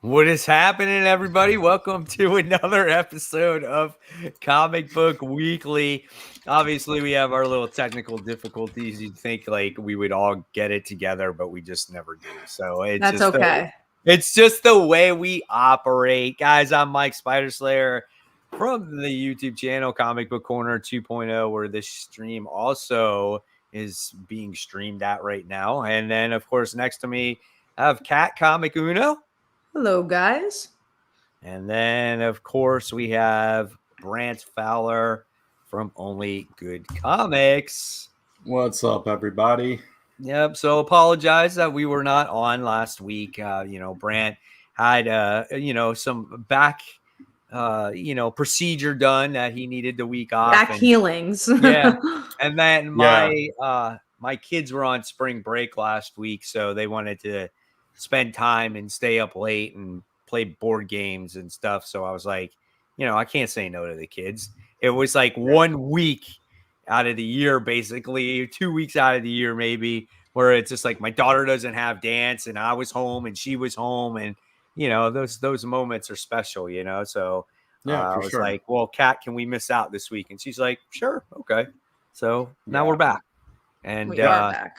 What is happening, everybody? Welcome to another episode of Comic Book Weekly. Obviously, we have our little technical difficulties. You'd think like we would all get it together, but we just never do. So That's okay. It's just the way we operate. Guys, I'm Mike Spiderslayer from the YouTube channel Comic Book Corner 2.0, where this stream also is being streamed at right now. And then, of course, next to me, I have Cat Comic Uno. Hello, guys. And then, of course, we have Brant Fowler from Only Good Comics. What's up, everybody? Yep. So apologize that we were not on last week. Brant had, some back, procedure done that he needed the week off. Back healings. Yeah. And then my kids were on spring break last week, so they wanted to spend time and stay up late and play board games and stuff. So I was like, I can't say no to the kids. It was like 1 week out of the year, basically 2 weeks out of the year, maybe, where it's just like my daughter doesn't have dance and I was home and she was home. And, those moments are special, So I was like, well, Kat, can we miss out this week? And she's like, sure. Okay. So now we're back. And we are back.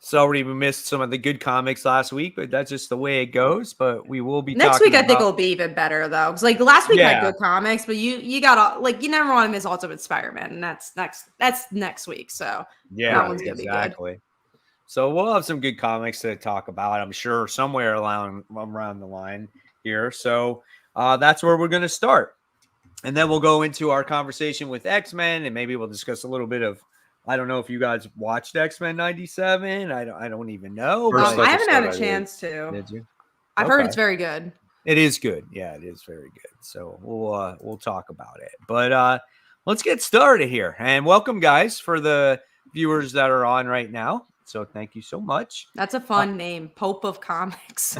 Sorry we missed some of the good comics last week, but that's just the way it goes. But we will be next week. I think it'll be even better though, because like last week had good comics, but you gotta you never want to miss Ultimate Spider-Man, and that's next week. So that one's gonna be good. So we'll have some good comics to talk about, I'm sure, somewhere around the line here. So that's where we're gonna start, and then we'll go into our conversation with X-Men, and maybe we'll discuss a little bit of. I don't know if you guys watched X-Men 97. I don't even know. I haven't had a chance to. Did you? I've heard it's very good. It is good. Yeah, it is very good. So we'll talk about it. But let's get started here. And welcome, guys, for the viewers that are on right now. So thank you so much. That's a fun name, Pope of Comics.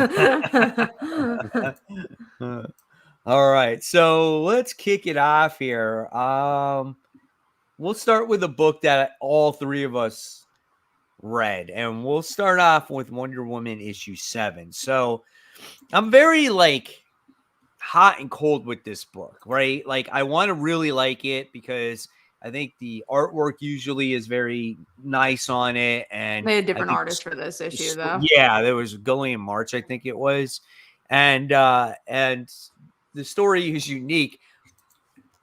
All right. So let's kick it off here. We'll start with a book that all three of us read, and we'll start off with Wonder Woman issue 7. So I'm very hot and cold with this book, right? Like I want to really like it because I think the artwork usually is very nice on it. And they had different artists for this issue though. Yeah, there was Gillian March, I think it was. And the story is unique.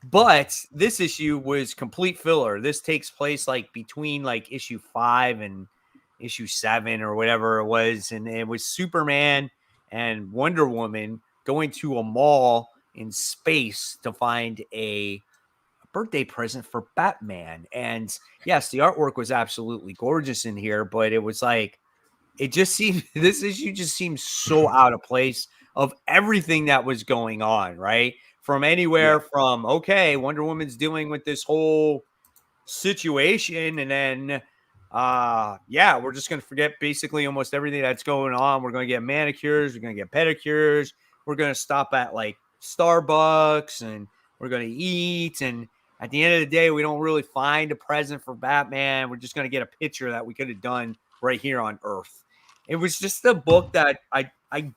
But this issue was complete filler. This takes place between issue 5 and issue 7 or whatever it was. And it was Superman and Wonder Woman going to a mall in space to find a birthday present for Batman. And yes, the artwork was absolutely gorgeous in here, but it was this issue just seems so out of place of everything that was going on, right? From anywhere from, okay, Wonder Woman's dealing with this whole situation. And then, we're just going to forget basically almost everything that's going on. We're going to get manicures. We're going to get pedicures. We're going to stop at Starbucks and we're going to eat. And at the end of the day, we don't really find a present for Batman. We're just going to get a picture that we could have done right here on Earth. It was just a book that I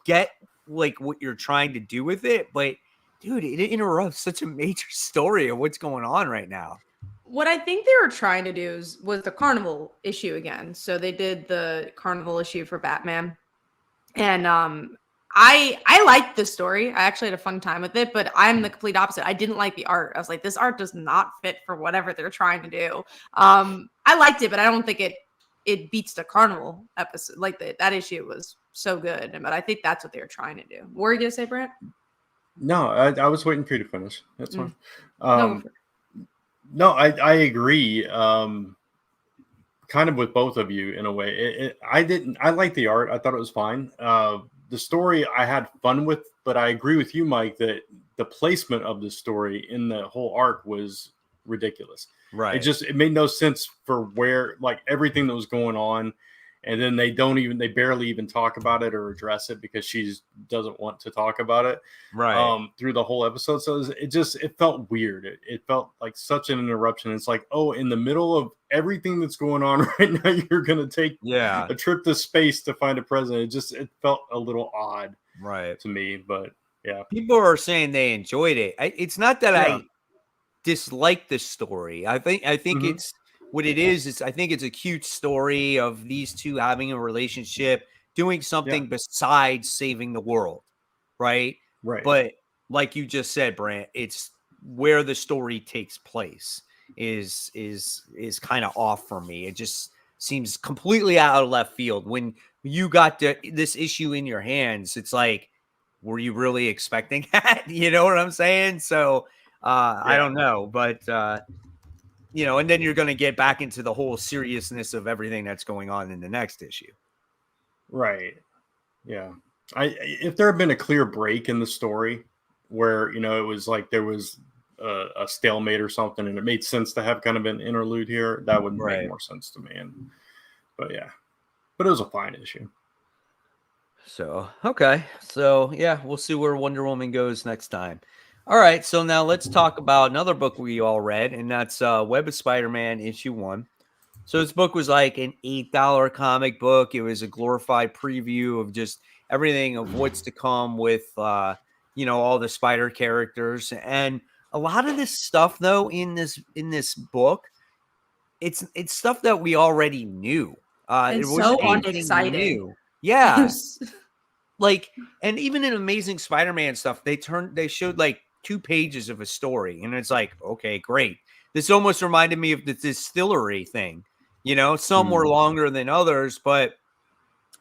get what you're trying to do with it, but dude, it interrupts such a major story of what's going on right now. What I think they were trying to do was the Carnival issue again. So they did the Carnival issue for Batman. And I liked the story. I actually had a fun time with it, but I'm the complete opposite. I didn't like the art. I was like, this art does not fit for whatever they're trying to do. I liked it, but I don't think it beats the Carnival episode. That issue was so good. But I think that's what they were trying to do. What were you going to say, Brent? No, I was waiting for you to finish. That's fine. No, I agree. Kind of with both of you in a way. I liked the art. I thought it was fine. The story I had fun with, but I agree with you, Mike, that the placement of the story in the whole arc was ridiculous. Right. It made no sense for where everything that was going on. And then they barely even talk about it or address it because she doesn't want to talk about it. Right. Through the whole episode. So it felt weird. It felt like such an interruption. It's like, oh, in the middle of everything that's going on right now, you're going to take a trip to space to find a present. It felt a little odd. Right. to me. But yeah, People are saying they enjoyed it. It's not that Yeah. I dislike the story. I think Mhm. it's what it is. It's I think it's a cute story of these two having a relationship, doing something besides saving the world, right? right. But like you just said, Brant, it's where the story takes place is kind of off for me. It just seems completely out of left field. When you got this issue in your hands, it's like, were you really expecting that? You know what I'm saying? So I don't know, but and then you're going to get back into the whole seriousness of everything that's going on in the next issue. Right. Yeah. If there had been a clear break in the story where, it was like there was a stalemate or something and it made sense to have kind of an interlude here, that would make Right. more sense to me. But it was a fine issue. So, okay. So, yeah, we'll see where Wonder Woman goes next time. All right. So now let's talk about another book we all read, and that's Web of Spider-Man issue 1. So this book was like an $8 comic book. It was a glorified preview of just everything of what's to come with, all the Spider characters. And a lot of this stuff, though, in this book, it's stuff that we already knew. And it so wasn't anything unexciting. new. Yeah. Like, and even in Amazing Spider-Man stuff, they showed like 2 pages of a story, and it's like, okay, great. This almost reminded me of the distillery thing. Some were longer than others, but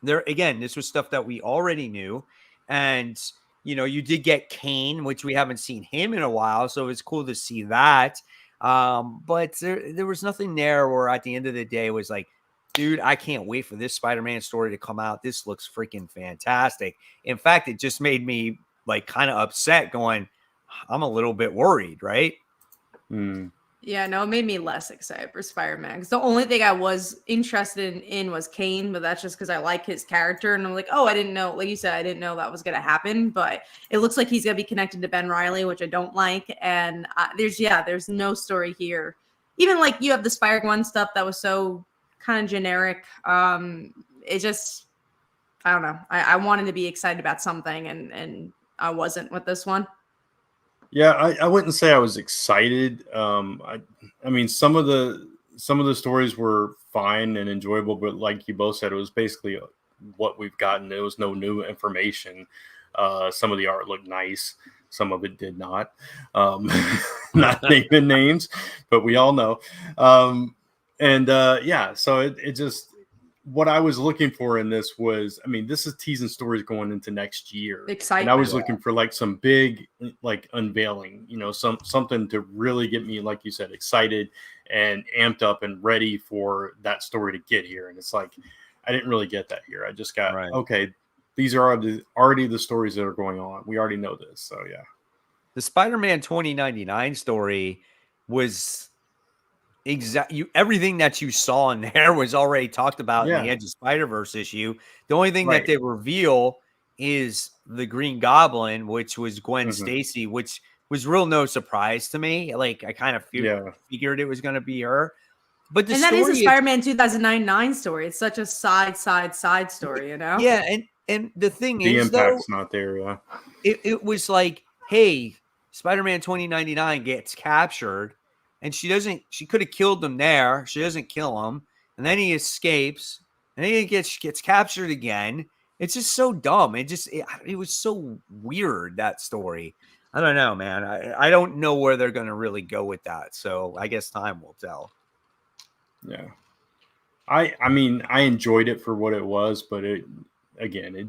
there again, this was stuff that we already knew. And you did get Kane, which we haven't seen him in a while, so it's cool to see that. But there was nothing there where at the end of the day it was like, dude, I can't wait for this Spider-Man story to come out. This looks freaking fantastic. In fact, it just made me like kind of upset going, I'm a little bit worried, right? Yeah, no, it made me less excited for Spider-Man because the only thing I was interested in was Kane, but that's just because I like his character. And I'm like, oh, I didn't know, like you said, I didn't know that was going to happen, but it looks like he's going to be connected to Ben Reilly, which I don't like. And there's no story here. Even like you have the Spider-Gwen stuff that was so kind of generic. It just, I don't know. I wanted to be excited about something and I wasn't with this one. Yeah, I wouldn't say I was excited. I mean, some of the stories were fine and enjoyable, but like you both said, it was basically what we've gotten. There was no new information. Some of the art looked nice, some of it did not. Not naming names, but we all know. So it just, what I was looking for in this was, I mean, this is teasing stories going into next year. Excitement. And I was looking for like some big, like unveiling, something to really get me, like you said, excited and amped up and ready for that story to get here. And it's like, I didn't really get that here. I just got, okay, these are already the stories that are going on. We already know this. So yeah. The Spider-Man 2099 story was everything that you saw in there was already talked about in the Edge of Spider-Verse issue. The only thing that they reveal is the Green Goblin, which was Gwen Stacy, which was real no surprise to me. Like I kind of figured it was going to be her. But the that is a Spider-Man 2009 story. It's such a side story, Yeah, and the thing the is, impact's though, not there. Yeah, it was like, hey, Spider-Man 2099 gets captured. And she could have killed him there. She doesn't kill him. And then he escapes. And then he gets captured again. It's just so dumb. It was so weird, that story. I don't know, man. I don't know where they're going to really go with that. So I guess time will tell. Yeah. I mean, I enjoyed it for what it was, but it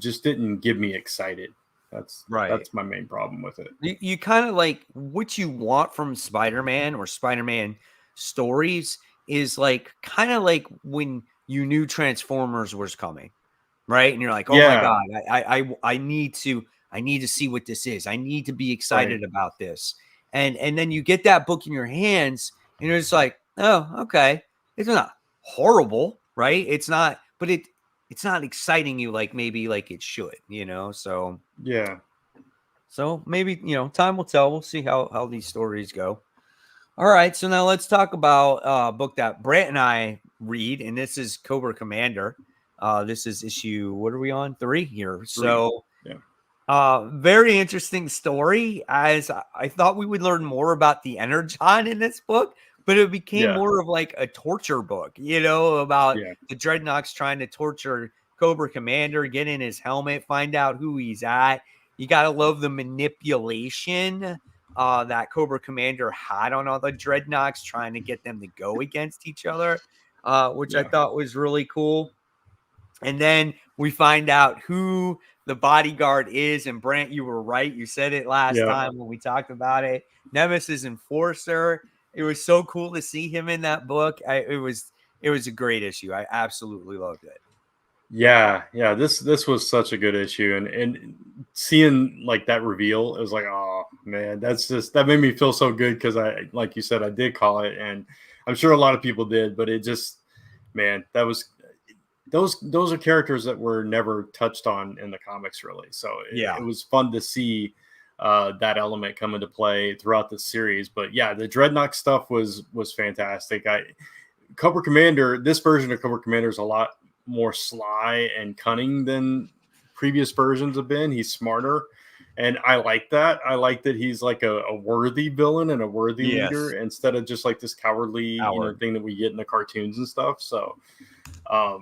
just didn't get me excited. That's my main problem with it. You kind of like what you want from Spider-Man or Spider-Man stories is like kind of like when you knew Transformers was coming, right? And you're like, oh my God, I need to see what this is. I need to be excited about this. And then you get that book in your hands and you're just like, oh, okay. It's not horrible, right? It's not, but it's not exciting you like maybe like it should, so yeah. So maybe, time will tell. We'll see how these stories go. All right. So now let's talk about a book that Brant and I read, and this is Cobra Commander. This is issue, what are we on? 3 here. 3. So Very interesting story. As I thought we would learn more about the Energon in this book, but it became Yeah. more of like a torture book, you know, about Yeah. the Dreadnoks trying to torture Cobra Commander, get in his helmet, find out who he's at. You gotta love the manipulation that Cobra Commander had on all the Dreadnoks, trying to get them to go against each other, which I Yeah. thought was really cool. And then we find out who the bodyguard is. And Brant, you were right. You said it last Yeah. time when we talked about it. Nemesis Enforcer. It was so cool to see him in that book. It was a great issue. I absolutely loved it. Yeah, yeah. This was such a good issue, and seeing like that reveal, it was like, oh man, that made me feel so good because I, like you said, I did call it, and I'm sure a lot of people did, but it just, man, that was those are characters that were never touched on in the comics really. So it was fun to see that element come into play throughout the series. But yeah, the Dreadnought stuff was fantastic. Cobra Commander, this version of Cobra Commander is a lot more sly and cunning than previous versions have been. He's smarter, and I like that. I like that he's like a worthy villain and a worthy leader instead of just like this cowardly thing that we get in the cartoons and stuff. So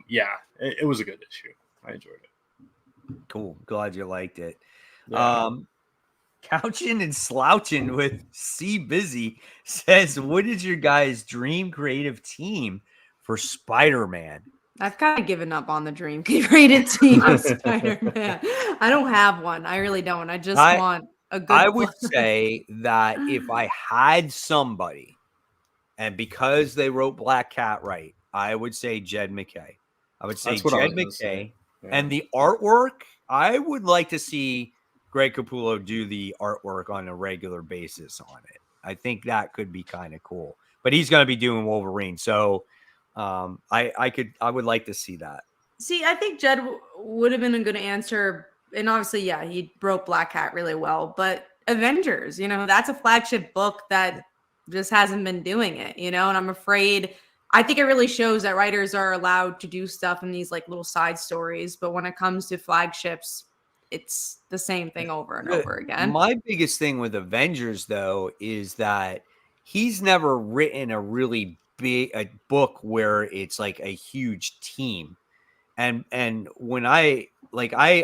yeah, it was a good issue. I enjoyed it. Cool. Glad you liked it. Yeah. Couching and Slouching with C Busy says, what is your guys' dream creative team for Spider-Man? I've kind of given up on the dream creative team of Spider-Man. I don't have one. I really don't. I just want a good I would say that if I had somebody, and because they wrote Black Cat right, I would say Jed MacKay. I would say Jed MacKay. Yeah. And the artwork, I would like to see Greg Capullo do the artwork on a regular basis on it. I think that could be kind of cool. But he's going to be doing Wolverine, so I would like to see that. See, I think Jed would have been a good answer, and obviously, yeah, he wrote Black Cat really well. But Avengers, that's a flagship book that just hasn't been doing it, and I'm afraid. I think it really shows that writers are allowed to do stuff in these like little side stories, but when it comes to flagships, it's the same thing over and over again. My biggest thing with Avengers, though, is that he's never written a really big book where it's like a huge team. And when I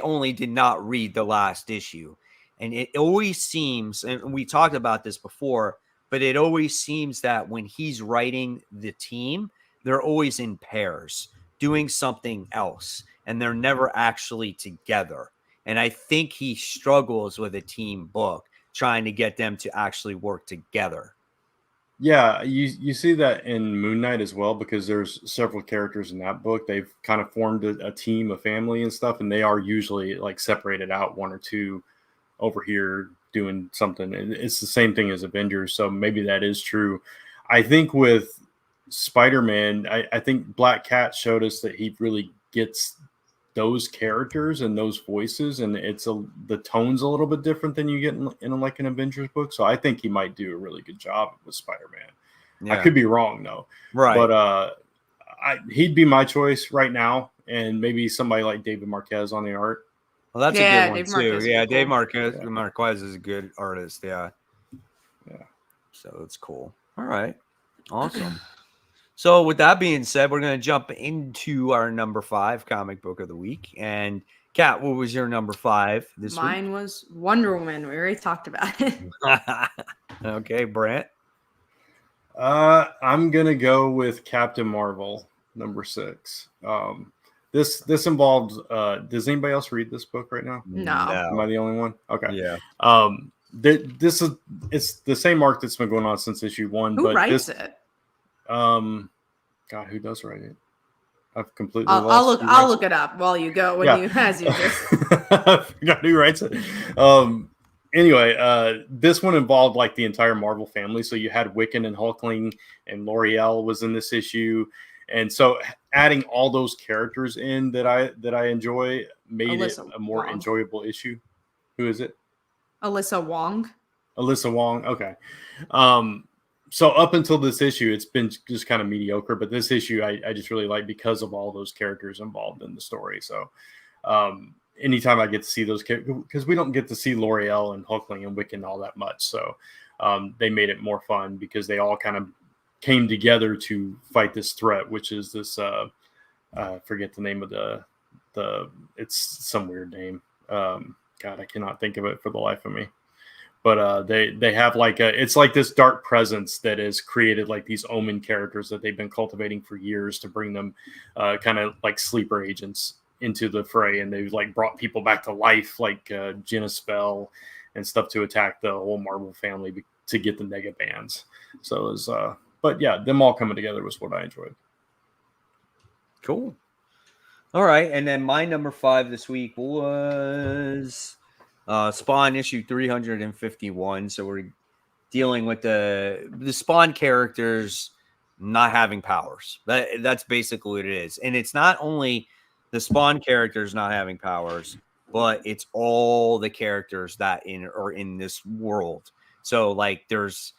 only did not read the last issue, and it always seems, and we talked about this before, but it always seems that when he's writing the team, they're always in pairs doing something else, and they're never actually together. And I think he struggles with a team book, trying to get them to actually work together. Yeah, you see that in Moon Knight as well, because there's several characters in that book. They've kind of formed a team, a family and stuff, and they are usually like separated out, one or two over here doing something. And it's the same thing as Avengers, so maybe that is true. I think with Spider-Man, I think Black Cat showed us that he really gets those characters and those voices, and the tone's a little bit different than you get in like an Avengers book. So I think he might do a really good job with Spider-Man. Yeah. I could be wrong though, right? But he'd be my choice right now, and maybe somebody like David Marquez on the art. Well, that's a good one too. Yeah, Dave Marquez is a good artist. Yeah. So it's cool. All right, awesome. So with that being said, we're going to jump into our number 5 comic book of the week. And Kat, what was your number 5 this week? Mine was Wonder Woman. We already talked about it. Okay, Brant. I'm going to go with Captain Marvel, number 6. This involves. Does anybody else read this book right now? No. Am I the only one? Okay. Yeah. It's the same arc that's been going on since issue 1. Who writes it? God, who does write it? I've completely lost. I'll look it up while you go. As you just. I forgot who writes it. Anyway, this one involved like the entire Marvel family. So you had Wiccan and Hulkling, and L'Oreal was in this issue, and so adding all those characters in that I enjoy made it a more enjoyable issue. Who is it? Alyssa Wong. Okay. So up until this issue, it's been just kind of mediocre, but this issue I just really like because of all those characters involved in the story. So anytime I get to see those characters, because we don't get to see L'Oreal and Hulkling and Wiccan all that much. So they made it more fun because they all kind of came together to fight this threat, which is this, I forget the name of it's some weird name. God, I cannot think of it for the life of me. But they have like it's like this dark presence that has created like these omen characters that they've been cultivating for years to bring them kind of like sleeper agents into the fray, and they've like brought people back to life, like Jenna Spell and stuff, to attack the whole Marvel family to get the mega bands. So it was, but yeah, them all coming together was what I enjoyed. Cool. All right, and then my number 5 this week was Spawn issue 351. So we're dealing with the Spawn characters not having powers. That's basically what it is, and it's not only the Spawn characters not having powers, but it's all the characters that are in this world. So like there's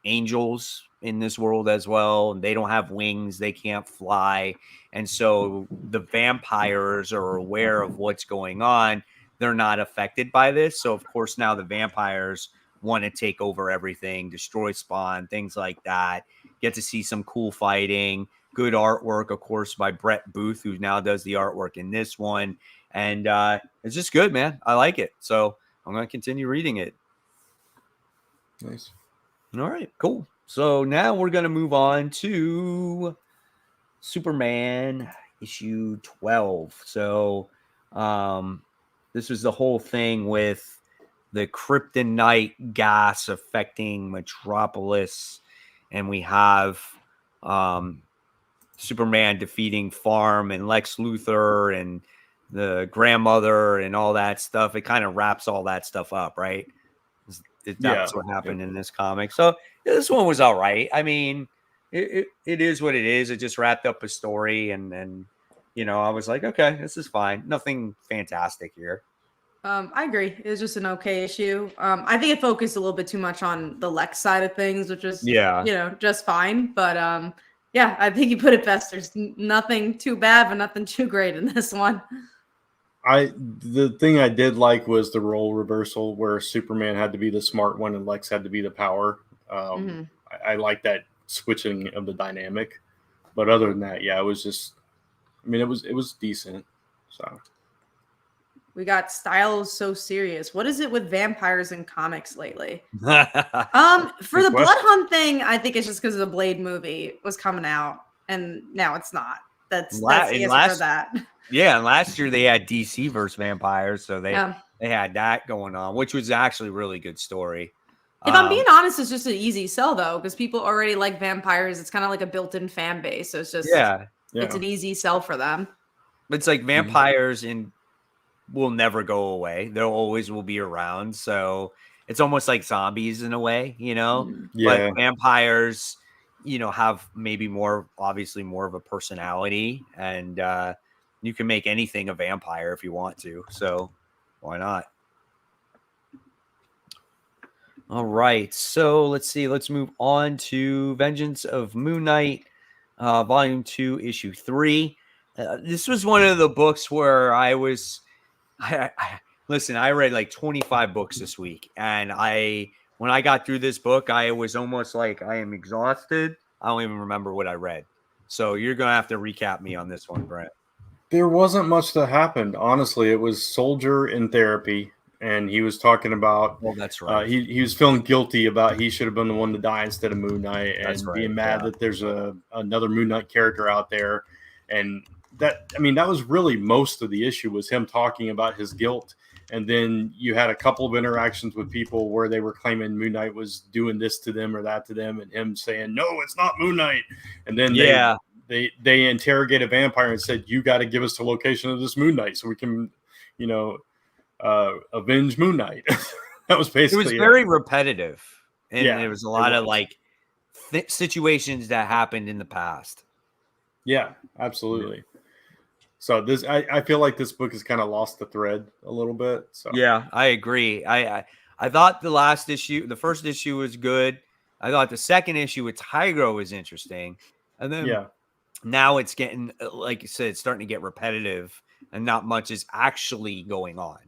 angels in this world as well, and they don't have wings, they can't fly, and so the vampires are aware of what's going on. They're not affected by this. So of course now the vampires want to take over everything, destroy Spawn, things like that. Get to see some cool fighting. Good artwork, of course, by Brett Booth, who now does the artwork in this one. And it's just good, man. I like it. So I'm going to continue reading it. Nice. All right, cool. So now we're going to move on to Superman issue 12. So this was the whole thing with the kryptonite gas affecting Metropolis. And we have Superman defeating Farm and Lex Luthor and the grandmother and all that stuff. It kind of wraps all that stuff up, right? That's what happened in this comic. So this one was all right. I mean, it is what it is. It just wrapped up a story, and you know, I was like, okay, this is fine. Nothing fantastic here. I agree. It was just an okay issue. I think it focused a little bit too much on the Lex side of things, which is just fine. But yeah, I think you put it best. There's nothing too bad, but nothing too great in this one. The thing I did like was the role reversal, where Superman had to be the smart one and Lex had to be the power. I like that switching of the dynamic. But other than that, yeah, it was just, I mean, it was decent. So we got Styles So Serious. What is it with vampires in comics lately? For the Blood Hunt thing, I think it's just because the Blade movie was coming out, and now it's not. That's the answer for that. Yeah, and last year they had DC versus vampires, so they had that going on, which was actually a really good story. If I'm being honest, it's just an easy sell though, because people already like vampires. It's kind of like a built-in fan base, so it's just it's an easy sell for them. It's like vampires will never go away. They always will be around. So it's almost like zombies in a way, you know. But vampires, you know, have maybe obviously more of a personality, and you can make anything a vampire if you want to. So why not? All right. So let's see. Let's move on to Vengeance of Moon Knight, Volume 2, Issue 3. This was one of the books where I read like 25 books this week. And when I got through this book, I was almost like, I am exhausted. I don't even remember what I read. So you're going to have to recap me on this one, Brent. There wasn't much that happened. Honestly, it was Soldier in therapy, and he was talking about. Well, that's right. He was feeling guilty about he should have been the one to die instead of Moon Knight, and being mad that there's another Moon Knight character out there, and that was really most of the issue, was him talking about his guilt. And then you had a couple of interactions with people where they were claiming Moon Knight was doing this to them or that to them, and him saying, "No, it's not Moon Knight." And then they interrogate a vampire and said, "You got to give us the location of this Moon Knight so we can, avenge Moon Knight." That was basically it. Was very repetitive, and it was a lot of like situations that happened in the past. Yeah, absolutely. So this, I feel like this book has kind of lost the thread a little bit. So yeah, I agree. I thought the first issue was good. I thought the second issue with Tigro was interesting, and then now it's getting, like you said, it's starting to get repetitive. and not much is actually going on.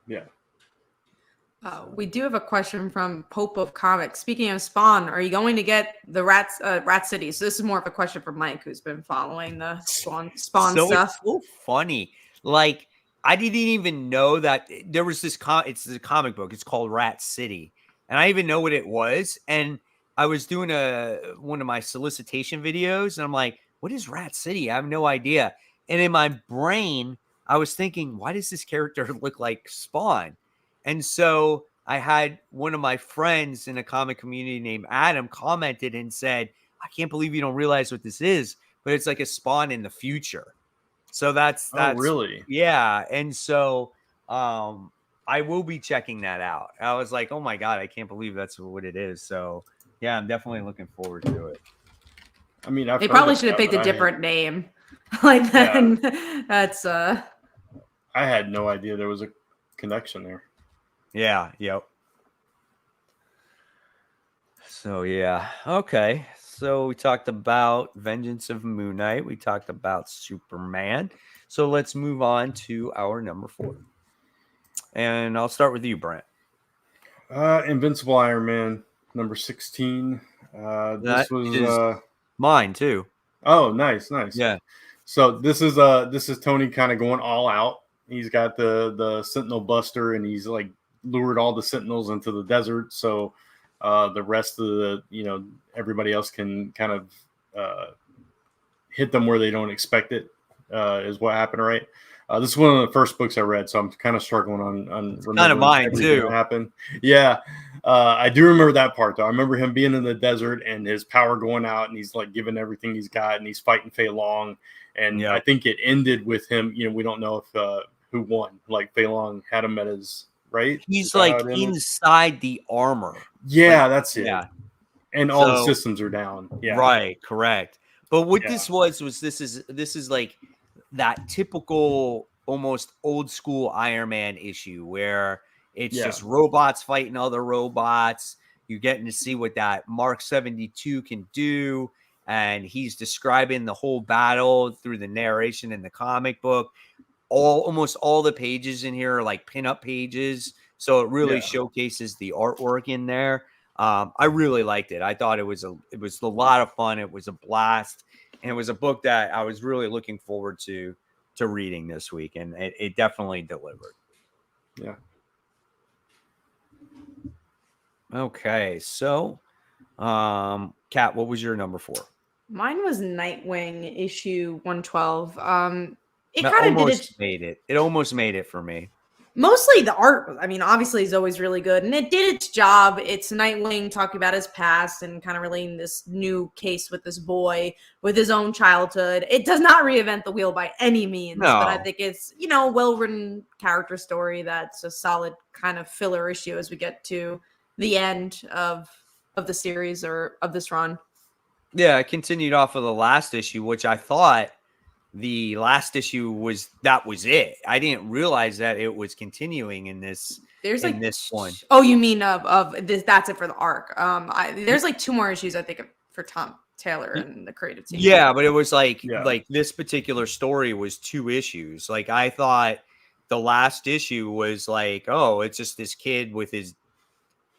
Yeah. We do have a question from Pope of Comics. Speaking of Spawn, are you going to get the Rat City? So this is more of a question for Mike, who's been following the Spawn So stuff. it's so funny. Like, I didn't even know that there was this it's a comic book. It's called Rat City. And I didn't even know what it was. And I was doing one of my solicitation videos, and I'm like, what is Rat City? I have no idea. And in my brain, I was thinking, why does this character look like Spawn? And so I had one of my friends in a comic community named Adam commented and said, I can't believe you don't realize what this is, but it's like a Spawn in the future. So that's really? Yeah. And so I will be checking that out. I was like, oh my God, I can't believe that's what it is. So yeah, I'm definitely looking forward to it. I mean, they probably should have picked a different name. Like then that's I had no idea there was a connection there. Yeah, yep. So yeah. Okay. So we talked about Vengeance of Moon Knight. We talked about Superman. So let's move on to our number 4. And I'll start with you, Brent. Invincible Iron Man, number 16. This was mine too. Oh, nice. Yeah. So this is Tony kind of going all out. He's got the Sentinel Buster, and he's like lured all the Sentinels into the desert. So the rest of the, everybody else can kind of hit them where they don't expect it, is what happened, right? This is one of the first books I read, so I'm kind of struggling on kind of mine too. That happened. Yeah. I do remember that part though. I remember him being in the desert and his power going out, and he's like giving everything he's got, and he's fighting Fei Long. And I think it ended with him, we don't know if who won. Like Fei Long had him at his right. He's like inside the armor. Yeah, that's it. Yeah. And all the systems are down. Yeah. Right, correct. But what this was this is like that typical almost old school Iron Man issue where it's just robots fighting other robots. You're getting to see what that Mark 72 can do. And he's describing the whole battle through the narration in the comic book. Almost all the pages in here are like pinup pages. So it really showcases the artwork in there. I really liked it. I thought it was a lot of fun. It was a blast. And it was a book that I was really looking forward to reading this week. And it definitely delivered. Yeah. Okay. So, Kat, what was your number 4? Mine was Nightwing issue 112. It kind of almost made it. It almost made it for me. Mostly the art, I mean, obviously is always really good, and it did its job. It's Nightwing talking about his past and kind of relating this new case with this boy with his own childhood. It does not reinvent the wheel by any means, but I think it's, a well-written character story that's a solid kind of filler issue as we get to the end of the series or of this run. Yeah, I continued off of the last issue, which I thought the last issue was it. I didn't realize that it was continuing in this. There's in this one. Oh, you mean of this? That's it for the arc. There's like 2 more issues I think for Tom Taylor and the creative team. Yeah, but it was like this particular story was 2 issues. Like I thought the last issue was like, oh, it's just this kid with his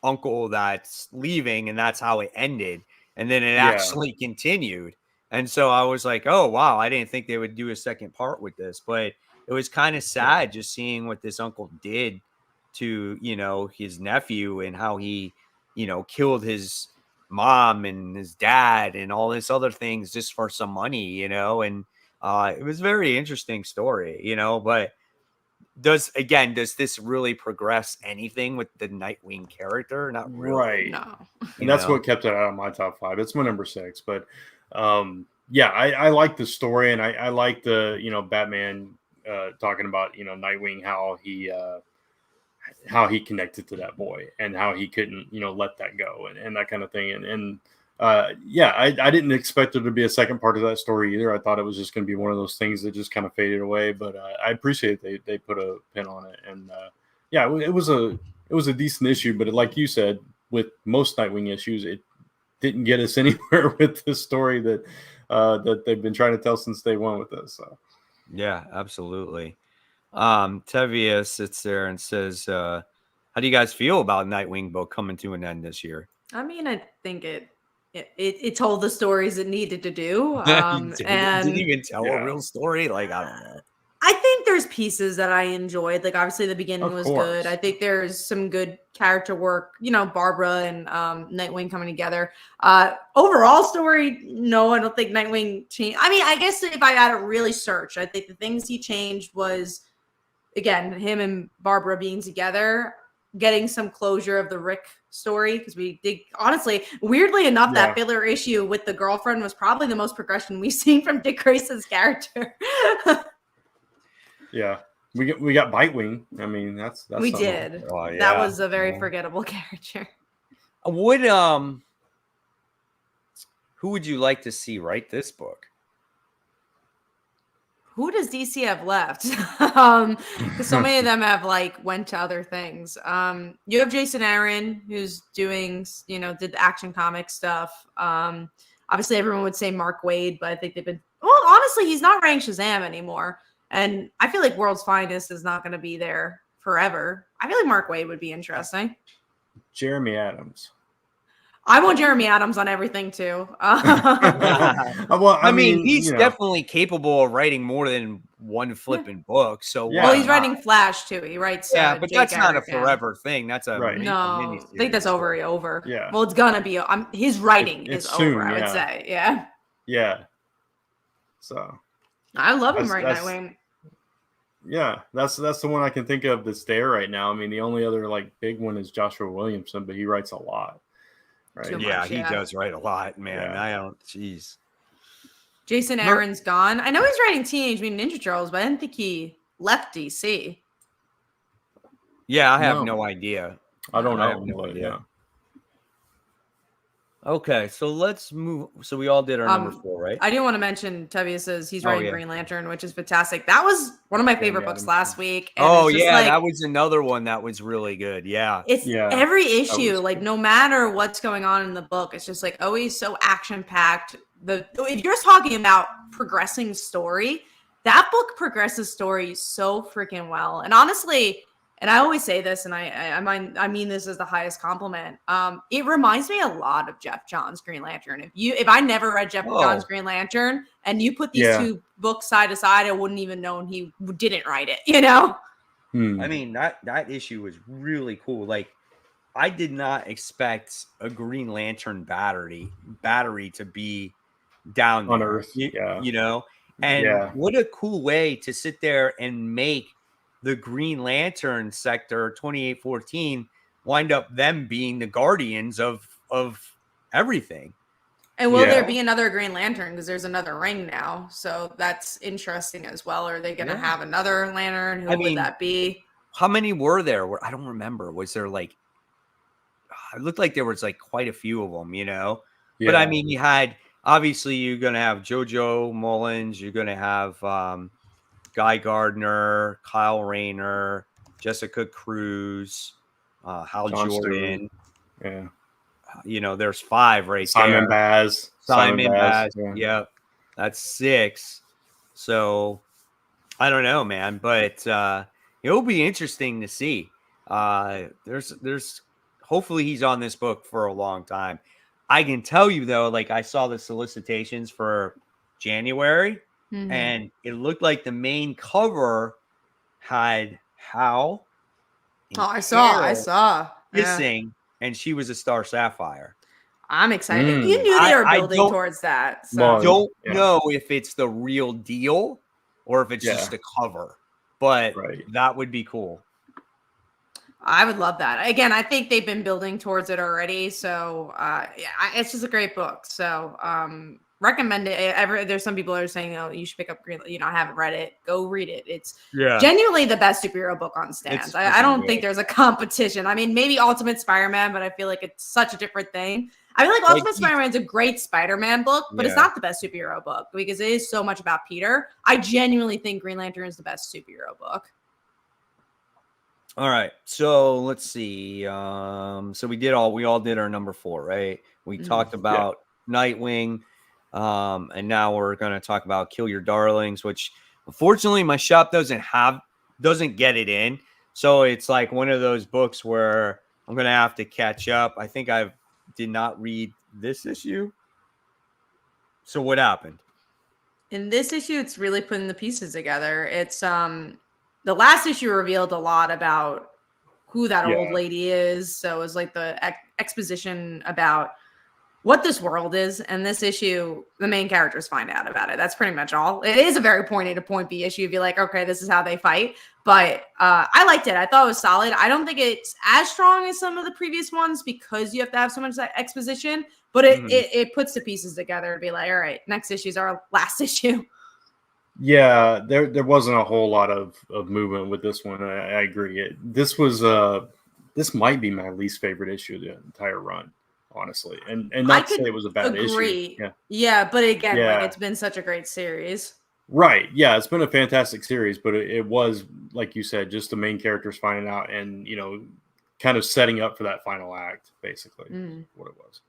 uncle that's leaving, and that's how it ended. And then it actually continued. And so I was like, oh, wow, I didn't think they would do a second part with this. But it was kind of sad just seeing what this uncle did to, his nephew and how he, killed his mom and his dad and all this other things just for some money, and it was a very interesting story, but does this really progress anything with the Nightwing character? Not really. Right. No. And that's what kept it out of my top 5. It's my number 6, but I like the story, and I like the, Batman talking about, Nightwing, how he connected to that boy and how he couldn't, let that go and that kind of thing. I didn't expect there to be a second part of that story either. I thought it was just going to be one of those things that just kind of faded away, but I appreciate they put a pin on it. And it was a decent issue, but like you said, with most Nightwing issues, it didn't get us anywhere with the story that they've been trying to tell since day one with this. So Yeah, absolutely. Tevia sits there and says, "How do you guys feel about Nightwing book coming to an end this year?" I mean, I think it told the stories it needed to do. You didn't And even tell a Yeah. real story. Like, I don't know. I think there's pieces that I enjoyed. Like obviously the beginning Of was course. good. I think there's some good character work, Barbara and Nightwing coming together. Overall story, no, I don't think Nightwing changed. I mean, I guess if I had to really search, I think the things he changed was again, him and Barbara being together, getting some closure of the Rick story. Because we did honestly, weirdly enough, that filler issue with the girlfriend was probably the most progression we've seen from Dick Grayson's character. Yeah, we got Bitewing. I mean, that's we something. did. Oh, yeah. That was a very forgettable character. Would who would you like to see write this book? Who does DC have left? Because so many of them have went to other things. You have Jason Aaron, who's doing, did the Action Comics stuff. Obviously, everyone would say Mark Waid, but I think they've been. Well, honestly, he's not writing Shazam anymore, and I feel like World's Finest is not going to be there forever. I feel like Mark Waid would be interesting. Jeremy Adams. I want Jeremy Adams on everything too. Well, I mean, he's definitely capable of writing more than one flipping book. So, well, he's writing Flash too. He writes. But that's not a forever thing. That's a no. I think that's over. Yeah. Well, it's gonna be. His writing is soon, over. I would say. Yeah. Yeah. So. I love him Nightwing. Yeah, that's the one I can think of that's there right now. I mean, the only other big one is Joshua Williamson, but he writes a lot. Right? He does write a lot, man. Yeah. I don't. Jeez. Jason Aaron's gone. I know he's writing Teenage Mutant Ninja Turtles, but I didn't think he left DC. Yeah, I have no idea. I don't know. I have no idea. Okay, so let's move. So we all did our number 4, right? I do want to mention Tevia says he's writing Green Lantern, which is fantastic. That was one of my favorite books last week. And that was another one that was really good. Yeah. It's every issue, no matter what's going on in the book, it's just always so action-packed. If you're talking about progressing story, that book progresses story so freaking well. And honestly, and I always say this, and I mean this as the highest compliment. It reminds me a lot of Jeff Johns' Green Lantern. If I never read Jeff Johns' Green Lantern, and you put these two books side to side, I wouldn't even know he didn't write it. I mean that issue was really cool. I did not expect a Green Lantern battery to be down on there, Earth. And what a cool way to sit there and make the Green Lantern sector 2814 wind up them being the guardians of everything. And will there be another Green Lantern? Because there's another ring now. So that's interesting as well. Are they going to have another Lantern? Who would that be? How many were there? I don't remember. Was there it looked like there was quite a few of them, But I mean, you had, obviously you're going to have JoJo Mullins. You're going to have, Guy Gardner, Kyle Rayner, Jessica Cruz, Hal Jordan. Stewart. Yeah. There's 5 right Simon there. Baz. Simon Baz. Yep. That's 6. So I don't know, man, but it'll be interesting to see. There's hopefully he's on this book for a long time. I can tell you though, I saw the solicitations for January. Mm-hmm. And it looked like the main cover had Hal. I saw. Kissing, and she was a Star Sapphire. I'm excited. You knew they were building towards that. So. I don't know if it's the real deal or if it's just a cover, but that would be cool. I would love that. Again, I think they've been building towards it already. So it's just a great book. So recommend it. There's some people that are saying, "Oh, you should pick up Green." I haven't read it. Go read it. It's genuinely the best superhero book on stands. I don't think there's a competition. I mean, maybe Ultimate Spider-Man, but I feel like it's such a different thing. I feel like Ultimate Spider-Man is a great Spider-Man book, but it's not the best superhero book because it is so much about Peter. I genuinely think Green Lantern is the best superhero book. All right, so let's see. So we all did our number 4, right? We talked about Nightwing. And now we're going to talk about Kill Your Darlings, which Unfortunately, my shop doesn't get it in. So it's like one of those books where I'm going to have to catch up. I think I did not read this issue. So what happened? In this issue, it's really putting the pieces together. It's the last issue revealed a lot about who that old lady is. So it was like the exposition about what this world is. And this issue, the main characters find out about it. That's pretty much all. It is a very point A to point B issue. You'd be like, okay, this is how they fight. But I liked it. I thought it was solid. I don't think it's as strong as some of the previous ones because you have to have so much exposition. But it puts the pieces together to be like, all right, next issue is our last issue. Yeah, there wasn't a whole lot of movement with this one. I agree. This might be my least favorite issue of the entire run, honestly. And not to say it was a bad issue. Yeah, but again, like, it's been such a great series. Right. Yeah, it's been a fantastic series, but it was, like you said, just the main characters finding out and, kind of setting up for that final act, basically, is what it was.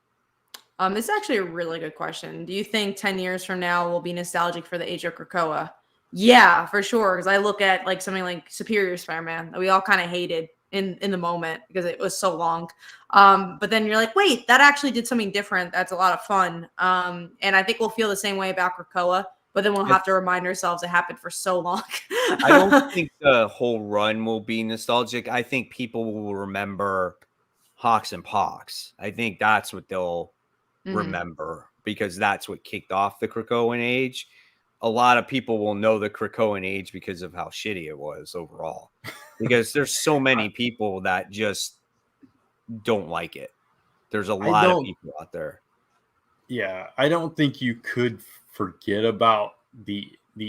This is actually a really good question. Do you think 10 years from now we'll be nostalgic for the age of Krakoa? Yeah, for sure. Because I look at like something like Superior Spider-Man that we all kind of hated in the moment because it was so long. But then you're like, wait, that actually did something different. That's a lot of fun. And I think we'll feel the same way about Krakoa. But then we'll have to remind ourselves it happened for so long. I don't think the whole run will be nostalgic. I think people will remember Hawks and Pox. I think that's what they'll remember because that's what kicked off the Krakoan age. A lot of people will know the Krakoan age because of how shitty it was overall. Because there's so many people that just don't like it. There's a lot of people out there. Yeah, I don't think you could forget about the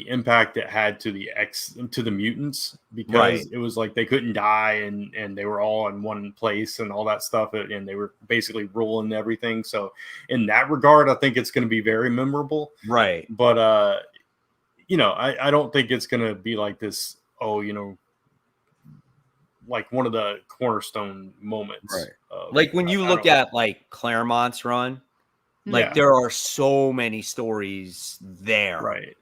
impact it had to the mutants because it was like they couldn't die and they were all in one place and all that stuff and they were basically ruling everything. So in that regard, I think it's going to be very memorable. Right. But I don't think it's going to be like this. Like one of the cornerstone moments. Right. Like when you look at like Claremont's run. Like there are so many stories there, right?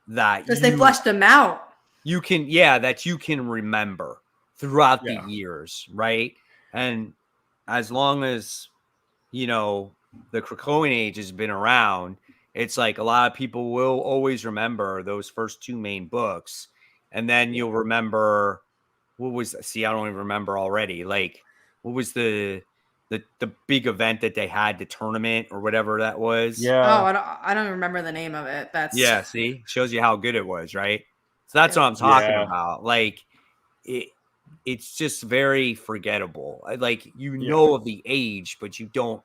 That because they fleshed them out. You can, that you can remember throughout the years, right? And as long as the Krakoan age has been around, it's like a lot of people will always remember those first two main books, and then you'll remember what was. See, I don't even remember already. Like what was the big event that they had, the tournament or whatever that was. Yeah. Oh, I don't remember the name of it. That's see, shows you how good it was, right? So that's what I'm talking about. Like it's just very forgettable. Like of the age, but you don't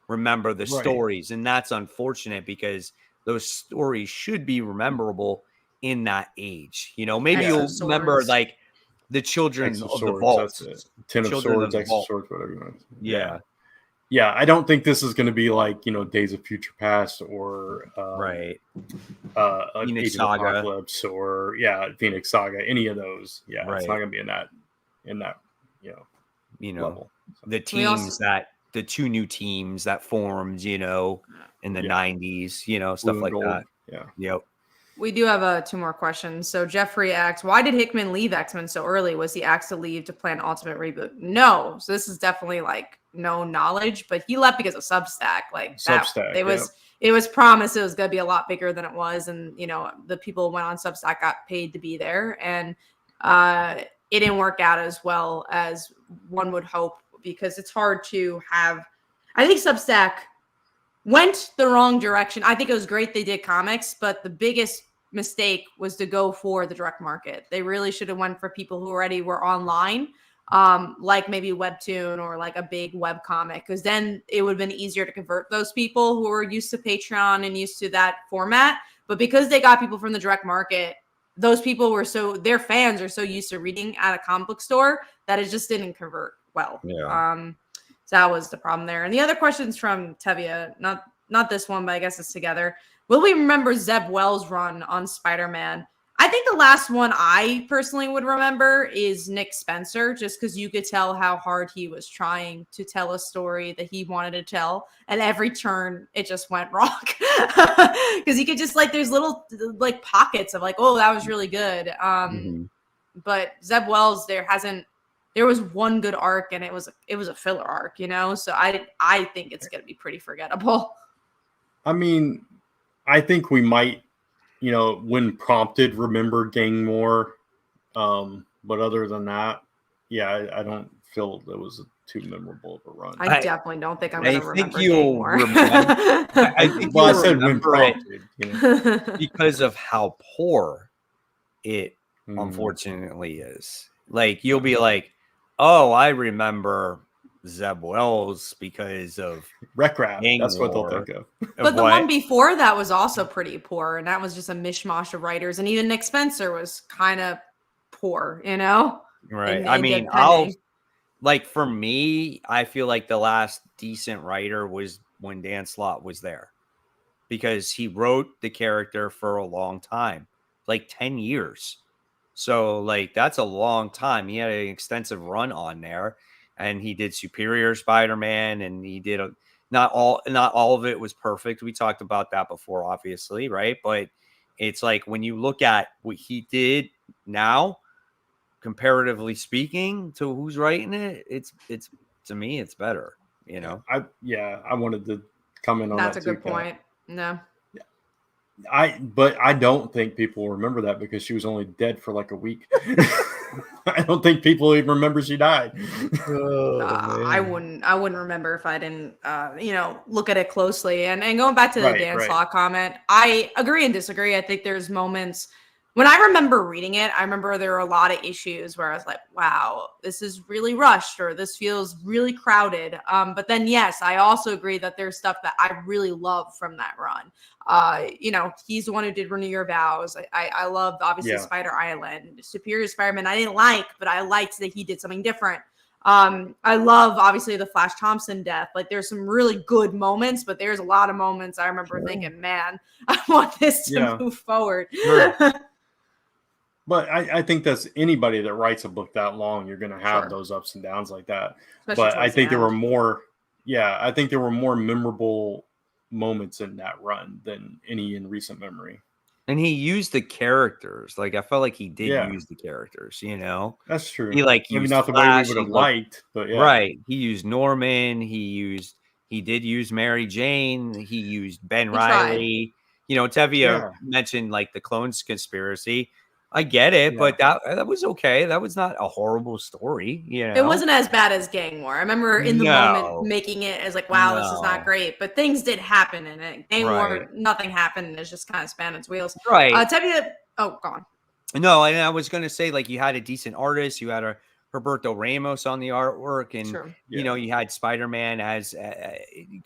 remember the stories, and that's unfortunate because those stories should be memorable in that age. Maybe you'll remember like the children of the vault, Ten of Swords, X of Swords, whatever you want. Yeah. I don't think this is going to be like Days of Future Past or Phoenix Age Saga. of Apocalypse or Phoenix Saga. Any of those, it's not going to be in that level. The teams the two new teams that formed, in the 90s, stuff like that. Yeah. Yep. We do have two more questions. So Jeffrey asks, why did Hickman leave X-Men so early? Was he asked to leave to plan Ultimate Reboot? No. So this is definitely like no knowledge, but he left because of Substack. Like Substack, it was promised it was going to be a lot bigger than it was. And, the people who went on Substack got paid to be there. And it didn't work out as well as one would hope because it's hard to have, I think Substack went the wrong direction. I think it was great they did comics, but the biggest mistake was to go for the direct market. They really should have went for people who already were online, like maybe WEBTOON or like a big web comic, because then it would have been easier to convert those people who were used to Patreon and used to that format. But because they got people from the direct market, those people were their fans are so used to reading at a comic book store that it just didn't convert well. Yeah. So that was the problem there. And the other question's from Tevia, not this one, but I guess it's together. Will we remember Zeb Wells' run on Spider-Man? I I think the last one I personally would remember is Nick Spencer, just because you could tell how hard he was trying to tell a story that he wanted to tell, and every turn it just went wrong. Because you could just like there's little like pockets of like, oh, that was really good. But Zeb Wells, there was one good arc, and it was a filler arc, you know. So I think it's gonna be pretty forgettable. I mean, I think we might, you know, when prompted, remember Gang more. But other than that, yeah, I don't feel that was too memorable of a run. I definitely don't think I'm going to remember Gang more. I think well, I said when prompted, you know? Because of how poor it unfortunately is. Like, you'll be like, oh, I remember Zeb Wells because of Wreck Rap. That's what they'll think of. But the one before that was also pretty poor, and that was just a mishmash of writers. And even Nick Spencer was kind of poor, you know? Right. I mean, for me, I feel like the last decent writer was when Dan Slott was there, because he wrote the character for a long time, like 10 years. So, like, that's a long time. He had an extensive run on there, and he did Superior Spider-Man, and he did not all of it was perfect. We talked about that before, obviously, right? But it's like when you look at what he did now, comparatively speaking to who's writing it, it's to me, it's better, you know. I wanted to comment on that. That's a good point. No. But I don't think people remember that because she was only dead for like a week. I don't think people even remember she died. I wouldn't remember if I didn't, look at it closely. And going back to the Dan Slott comment, I agree and disagree. I think there's moments when I remember reading it, I remember there were a lot of issues where I was like, wow, this is really rushed, or this feels really crowded. But then, yes, I also agree that there's stuff that I really love from that run. He's the one who did Renew Your Vows. I loved, obviously, Spider Island. Superior Spider-Man, I didn't like, but I liked that he did something different. I love, obviously, the Flash Thompson death. Like, there's some really good moments, but there's a lot of moments I remember thinking, man, I want this to move forward. Sure. But I think that's anybody that writes a book that long, you're going to have those ups and downs like that. Especially but I think there were more, I think there were more memorable moments in that run than any in recent memory. And he used the characters. Like, I felt like he did use the characters, you know? That's true. He maybe not the way we would have liked, but yeah. Right. He used Norman. He did use Mary Jane. He used Ben Reilly. You know, Tevye mentioned like the clones conspiracy. I get it, but that was okay. That was not a horrible story. You know? It wasn't as bad as Gang War. I remember in the moment making it as like, wow, this is not great. But things did happen in it. Gang War, nothing happened. It's just kind of span its wheels. Right. Tevye, go on. No, and I was going to say, like, you had a decent artist. You had a Roberto Ramos on the artwork, and you know, you had Spider-Man as he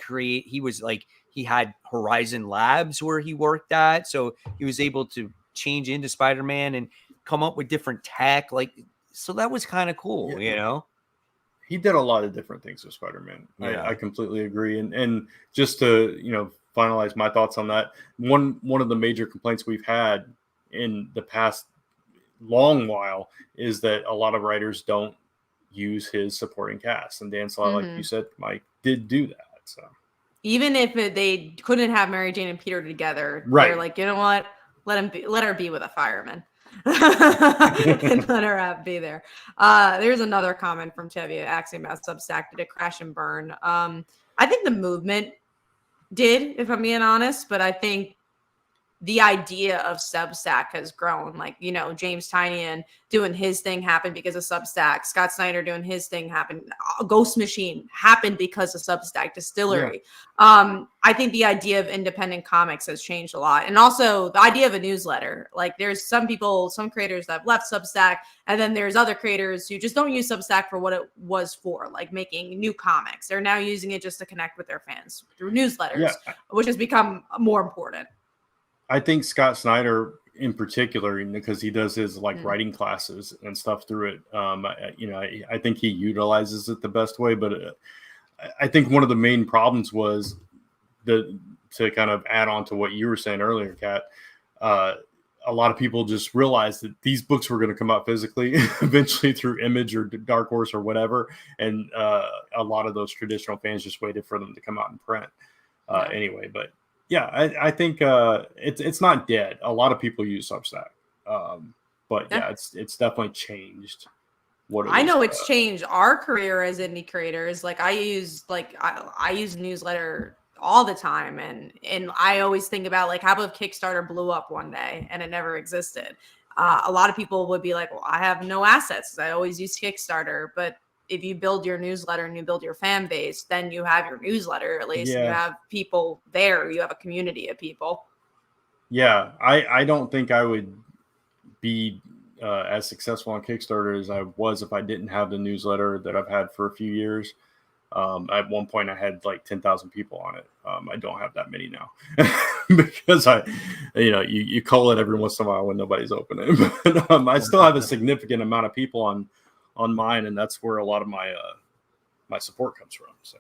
had Horizon Labs where he worked at, so he was able to change into Spider-Man and come up with different tech, like, so that was kind of cool. You know, he did a lot of different things with Spider-Man. I completely agree. And just to, you know, finalize my thoughts on that, one of the major complaints we've had in the past long while is that a lot of writers don't use his supporting cast, and Dan Slott, like you said, Mike, did do that. So even if they couldn't have Mary Jane and Peter together, they're like, you know what, let her be with a fireman. And let her be there. There's another comment from Tevye asking about Substack. Did it crash and burn? I think the movement did, if I'm being honest, but I think the idea of Substack has grown. Like, you know, James Tynion doing his thing happened because of Substack. Scott Snyder doing his thing happened. Ghost Machine happened because of Substack. Distillery. I think the idea of independent comics has changed a lot. And also the idea of a newsletter. Like, there's some creators that have left Substack, and then there's other creators who just don't use Substack for what it was for, like making new comics. They're now using it just to connect with their fans through newsletters, which has become more important. I think Scott Snyder in particular, because he does his like writing classes and stuff through it. I think he utilizes it the best way, but I think one of the main problems was to kind of add on to what you were saying earlier, Kat. A a lot of people just realized that these books were going to come out physically eventually through Image or Dark Horse or whatever. And a lot of those traditional fans just waited for them to come out in print anyway. But yeah, I think it's not dead. A lot of people use Substack. But yeah, it's definitely changed. I know it's changed our career as indie creators. Like I use newsletter all the time, and I always think about like, how about if Kickstarter blew up one day and it never existed? A lot of people would be like, well, I have no assets. I always use Kickstarter. But if you build your newsletter and you build your fan base, then you have your newsletter at least. And you have people there. You have a community of people. Yeah, I don't think I would be as successful on Kickstarter as I was if I didn't have the newsletter that I've had for a few years. At one point I had like 10,000 people on it. I don't have that many now because you call it every once in a while when nobody's opening. But I still have a significant amount of people on mine, and that's where a lot of my my support comes from. So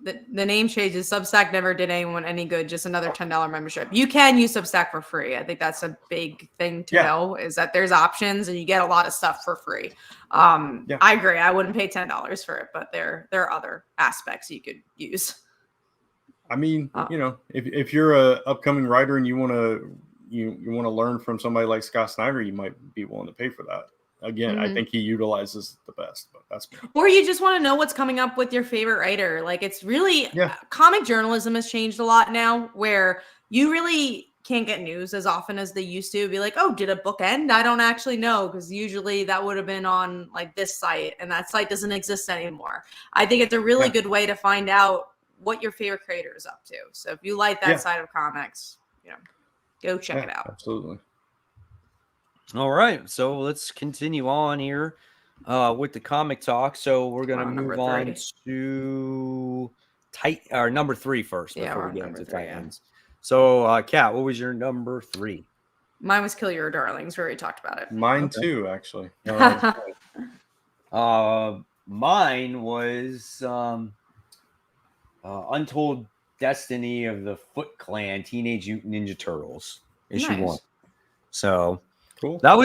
the name changes. Substack never did anyone any good. Just another $10 membership. You can use Substack for free. I think that's a big thing to know, is that there's options and you get a lot of stuff for free. I agree. I wouldn't pay $10 for it, but there are other aspects you could use. I mean, if you're a upcoming writer and you want to learn from somebody like Scott Snyder, you might be willing to pay for that. Again, I think he utilizes the best, but that's me. Or you just want to know what's coming up with your favorite writer. Like, it's really comic journalism has changed a lot now, where you really can't get news as often as they used to. Be like, oh, did a book end? I don't actually know, because usually that would have been on like this site, and that site doesn't exist anymore. I think it's a really good way to find out what your favorite creator is up to. So if you like that side of comics, go check it out. Absolutely. All right, so let's continue on here with the comic talk. So we're gonna move on to number 3 first before we get into Titans. So, Kat, what was your number 3? Mine was Kill Your Darlings. We already talked about it. Mine too, actually. Mine was Untold Destiny of the Foot Clan Teenage Mutant Ninja Turtles issue 1. So. Cool. That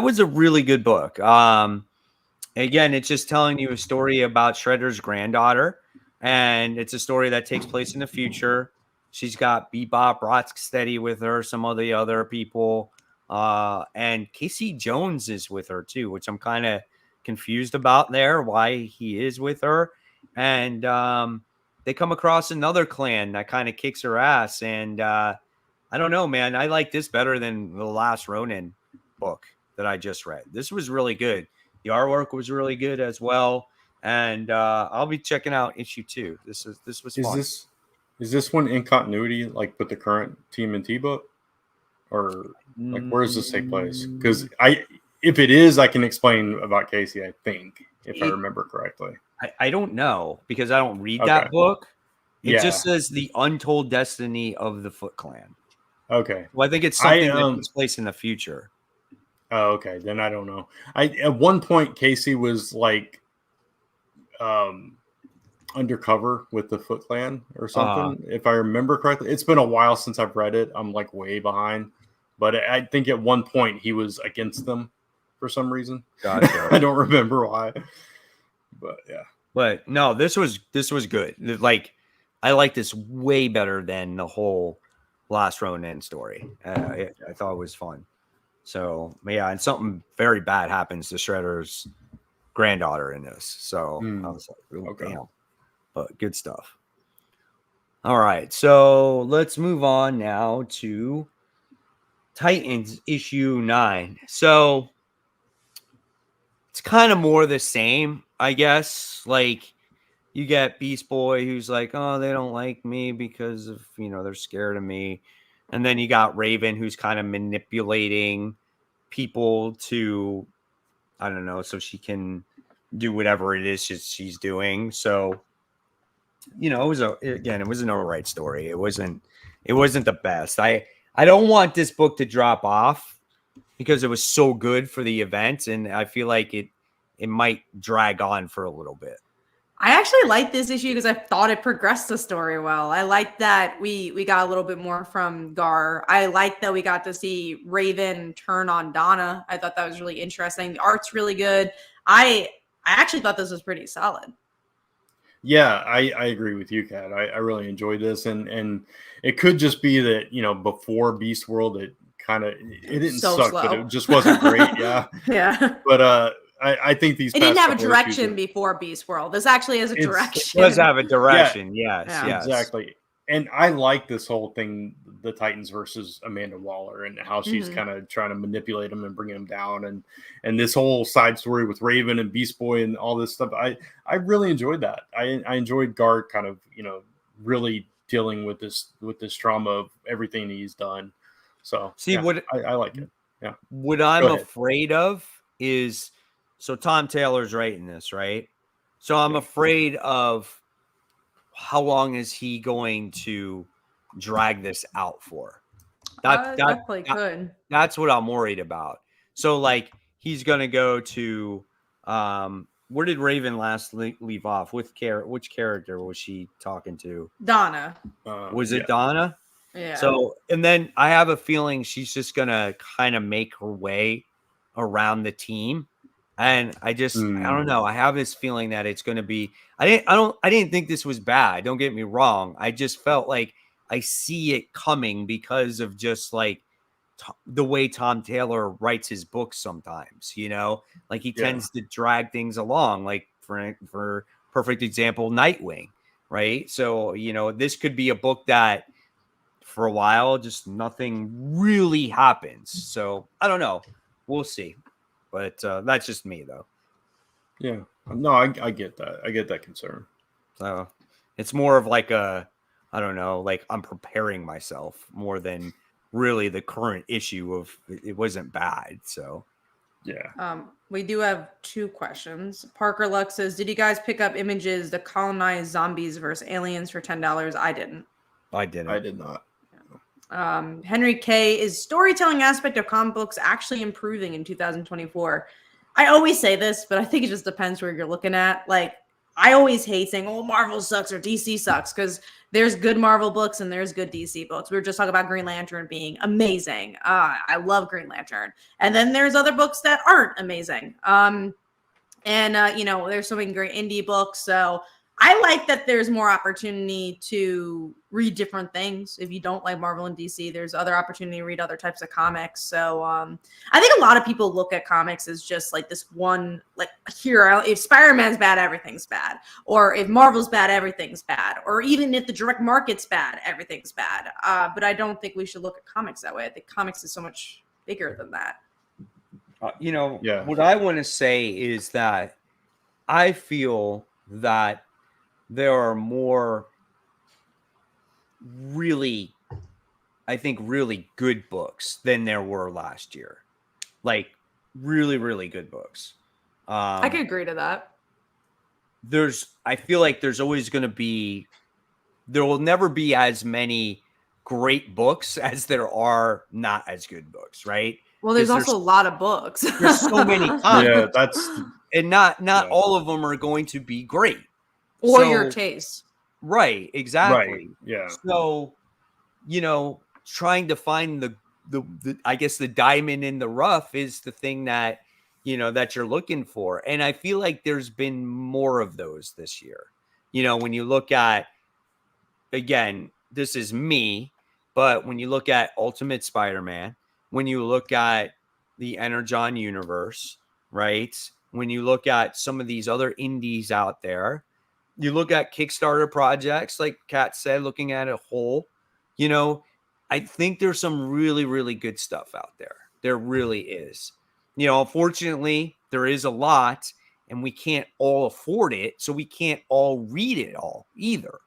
was a really good book. Again, it's just telling you a story about Shredder's granddaughter, and it's a story that takes place in the future. She's got Bebop, Rocksteady with her, some of the other people, and Casey Jones is with her too, which I'm kind of confused about there, why he is with her. And they come across another clan that kind of kicks her ass, and I don't know, man. I like this better than the Last Ronin book that I just read. This was really good. The artwork was really good as well. And I'll be checking out issue 2. This was fun. Is this one in continuity, like with the current TMNT book? Or like where does this take place? Because if it is, I can explain about Casey, I think, if I remember correctly. I don't know, because I don't read that book. It just says the Untold Destiny of the Foot Clan. Okay. Well, I think it's something that takes place in the future. Oh, okay. Then I don't know. At one point, Casey was like undercover with the Foot Clan or something, if I remember correctly. It's been a while since I've read it. I'm like way behind. But I think at one point he was against them for some reason. Gotcha. I don't remember why. But yeah. But no, this was good. Like, I like this way better than the whole Last Ronin story. I thought it was fun. So yeah, and something very bad happens to Shredder's granddaughter in this. So I was like, damn. But good stuff. All right, so let's move on now to Titans issue 9. So it's kind of more the same, I guess. Like, you get Beast Boy, who's like, oh, they don't like me because of, they're scared of me. And then you got Raven, who's kind of manipulating people to, I don't know, so she can do whatever it is she's doing. So, it was an all right story. It wasn't the best. I don't want this book to drop off because it was so good for the event, and I feel like it might drag on for a little bit. I actually like this issue because I thought it progressed the story well. I like that we got a little bit more from Gar. I like that we got to see Raven turn on Donna. I thought that was really interesting. The art's really good. I actually thought this was pretty solid. Yeah, I agree with you, Kat. I really enjoyed this, and it could just be that, you know, before Beast World, it didn't suck, slow. but it just wasn't great. Yeah, yeah. But I think these it didn't have a couple direction issues before Beast World. This actually has a direction. It does have a direction. Yes, yes, exactly. And I like this whole thing, the Titans versus Amanda Waller, and how she's kind of trying to manipulate them and bring them down, and this whole side story with Raven and Beast Boy and all this stuff. I really enjoyed that. I enjoyed Gart kind of, you know, really dealing with this trauma of everything he's done. So see, what I like it. Yeah. What I'm afraid of is, so Tom Taylor's writing this, right? So I'm afraid of how long is he going to drag this out for? That definitely could. That's what I'm worried about. So like he's gonna go to where did Raven last leave off? Which character was she talking to? Donna. Was it Donna? Yeah. So, and then I have a feeling she's just gonna kind of make her way around the team. And I just, I don't know. I have this feeling that it's going to be, I didn't think this was bad. Don't get me wrong. I just felt like I see it coming because of just like the way Tom Taylor writes his books sometimes, you know, like he tends to drag things along, like for perfect example, Nightwing, right? So, you know, this could be a book that for a while, just nothing really happens. So I don't know. We'll see. But that's just me, though. Yeah. No, I get that. I get that concern. So it's more of like I don't know, like I'm preparing myself more than really the current issue of it wasn't bad. So, yeah. We do have 2 questions. Parker Lux says, did you guys pick up Images The Colonized Zombies versus Aliens for $10? I didn't. I did not. Henry K, is storytelling aspect of comic books actually improving in 2024? I always say this, but I think it just depends where you're looking at. Like, I always hate saying, oh, Marvel sucks or DC sucks, because there's good Marvel books and there's good DC books. We were just talking about Green Lantern being amazing. I love Green Lantern. And then there's other books that aren't amazing. You know, there's so many great indie books. So I like that there's more opportunity to read different things. If you don't like Marvel and DC, there's other opportunity to read other types of comics. So I think a lot of people look at comics as just like this one, like hero. If Spider-Man's bad, everything's bad. Or if Marvel's bad, everything's bad. Or even if the direct market's bad, everything's bad. But I don't think we should look at comics that way. I think comics is so much bigger than that. You know, what I want to say is that I feel that there are more really good books than there were last year. Like really, really good books. I could agree to that. I feel like there will never be as many great books as there are not as good books, right? Well, there's also a lot of books. There's so many comics. And not all of them are going to be great. Or your taste. Right, exactly. Right. Yeah. So, you know, trying to find the I guess the diamond in the rough is the thing that, you know, that you're looking for. And I feel like there's been more of those this year. You know, when you look at, again, this is me, but when you look at Ultimate Spider-Man, when you look at the Energon universe, right? When you look at some of these other indies out there, you look at Kickstarter projects, like Kat said, looking at a whole, you know, I think there's some really, really good stuff out there. There really is. You know, unfortunately, there is a lot and we can't all afford it. So we can't all read it all either,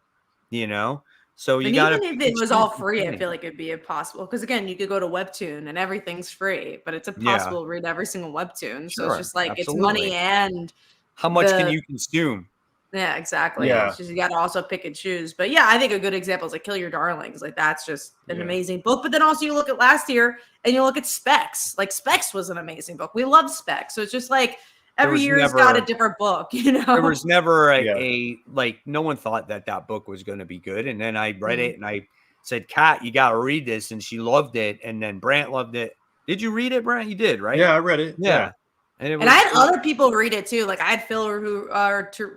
you know? So you got to. Even if it was all free, I feel like it'd be impossible. Because again, you could go to WEBTOON and everything's free, but it's impossible to read every single WEBTOON. So it's just like It's money and how much can you consume? Yeah, exactly. Yeah. It's just you got to also pick and choose. But yeah, I think a good example is like Kill Your Darlings. Like that's just an amazing book. But then also you look at last year and you look at Specs. Like Specs was an amazing book. We love Specs. So it's just like every year's got a different book, you know. There was never Yeah. a like no one thought that book was going to be good, and then I read it and I said, "Kat, you got to read this," and she loved it, and then Brant loved it. Did you read it, Brant? You did, right? Yeah, I read it. Yeah. And I had other people read it too. Like I had Phil, who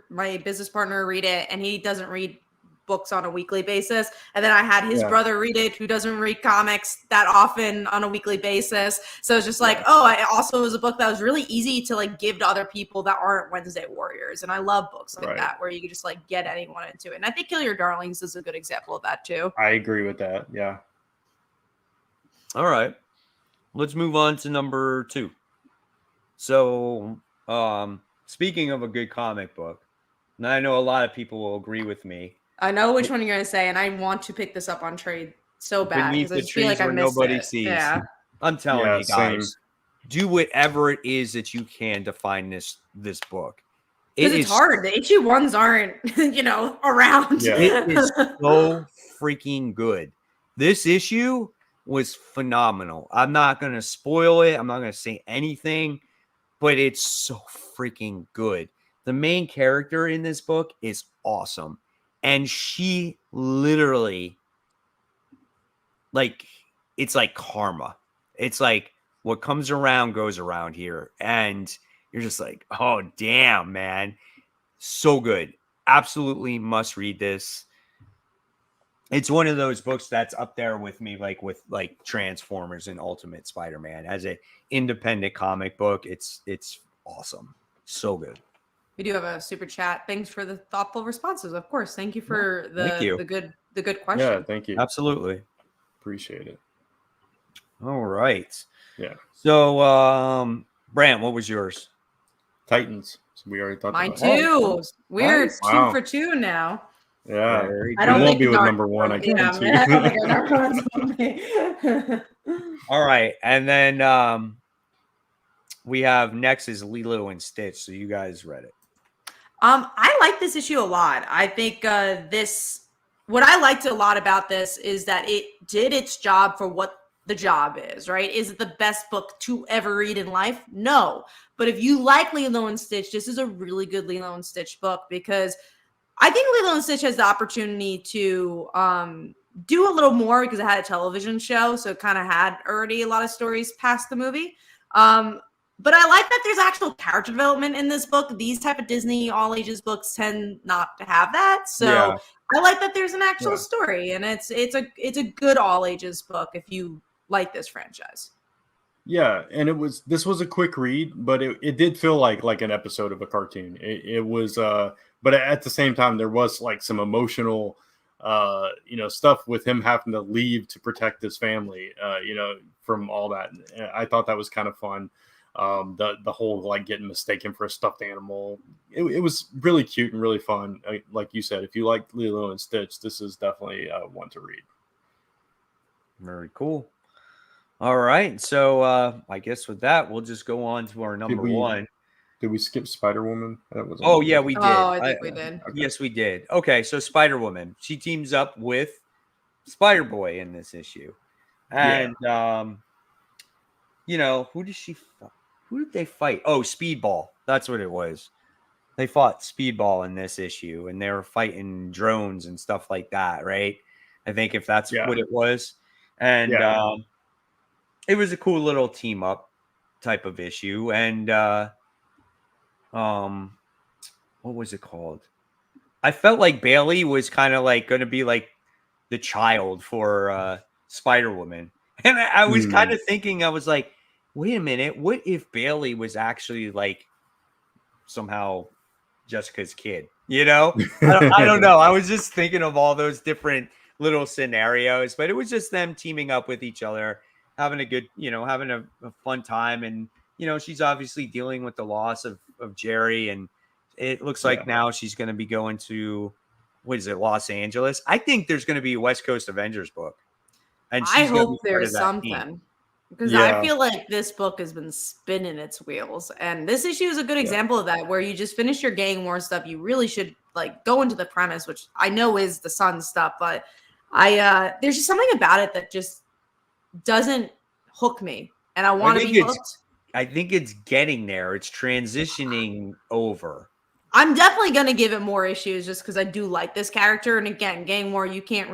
my business partner, read it, and he doesn't read books on a weekly basis. And then I had his brother read it, who doesn't read comics that often on a weekly basis. So it's just like, it also was a book that was really easy to like give to other people that aren't Wednesday warriors. And I love books like that, where you can just like get anyone into it. And I think Kill Your Darlings is a good example of that too. I agree with that. Yeah. All right. Let's move on to number 2. So, speaking of a good comic book, and I know a lot of people will agree with me. I know which one you're going to say, and I want to pick this up on trade so bad because I just feel like I missed it. Sees. Yeah. I'm telling you guys, do whatever it is that you can to find this book. Because it's hard. The issue ones aren't, around. Yeah. It is so freaking good. This issue was phenomenal. I'm not going to spoil it. I'm not going to say anything, but it's so freaking good. The main character in this book is awesome. And she literally, like, it's like karma. It's like what comes around goes around here. And you're just like, oh, damn, man. So good. Absolutely must read this. It's one of those books that's up there with me, like with like Transformers and Ultimate Spider-Man. As an independent comic book, it's awesome. So good. We do have a super chat. Thanks for the thoughtful responses. Of course. Thank you for the good question. Yeah, thank you. Absolutely. Appreciate it. All right. Yeah. So, Brant, what was yours? Titans. So we already talked Mine about too. We're 2 for 2 now. Yeah. I don't won't be with number 1. I can't see. All right. And then we have next is Lilo and Stitch. So you guys read it. I like this issue a lot. I think what I liked a lot about this is that it did its job for what the job is, right? Is it the best book to ever read in life? No. But if you like Lilo and Stitch, this is a really good Lilo and Stitch book, because I think Lilo and Stitch has the opportunity to do a little more because it had a television show. So it kind of had already a lot of stories past the movie. But I like that there's actual character development in this book. These type of Disney all ages books tend not to have that. So I like that there's an actual story, and it's a good all ages book if you like this franchise. Yeah, and this was a quick read, but it did feel like an episode of a cartoon. It was but at the same time there was like some emotional stuff with him having to leave to protect his family, from all that. And I thought that was kind of fun. The whole like getting mistaken for a stuffed animal, it was really cute and really fun. Like you said, if you like Lilo and Stitch, this is definitely one to read. Very cool. All right, so I guess with that we'll just go on to our number 1. Did we skip Spider-Woman? Oh yeah, we did. Oh, I think we did. Okay. Yes, we did. Okay, so Spider-Woman, she teams up with Spider-Boy in this issue, and who did they fight? Oh, Speedball. That's what it was. They fought Speedball in this issue, and they were fighting drones and stuff like that, right? I think if that's what it was. And it was a cool little team up type of issue. And what was it called? I felt like Bailey was kind of like going to be like the child for Spider-Woman. And I was kind of thinking, I was like, wait a minute, what if Bailey was actually like somehow Jessica's kid? I don't know. I was just thinking of all those different little scenarios, but it was just them teaming up with each other, having a good, having a fun time. And, she's obviously dealing with the loss of Jerry. And it looks like now she's going to be going to, Los Angeles. I think there's going to be a West Coast Avengers book. And I hope there's something. Because I feel like this book has been spinning its wheels. And this issue is a good example of that, where you just finish your gang war stuff. You really should like go into the premise, which I know is the Sun stuff, but there's just something about it that just doesn't hook me. And I want to be hooked. I think it's getting there. It's transitioning over. I'm definitely gonna give it more issues just because I do like this character. And again, Gang War, you can't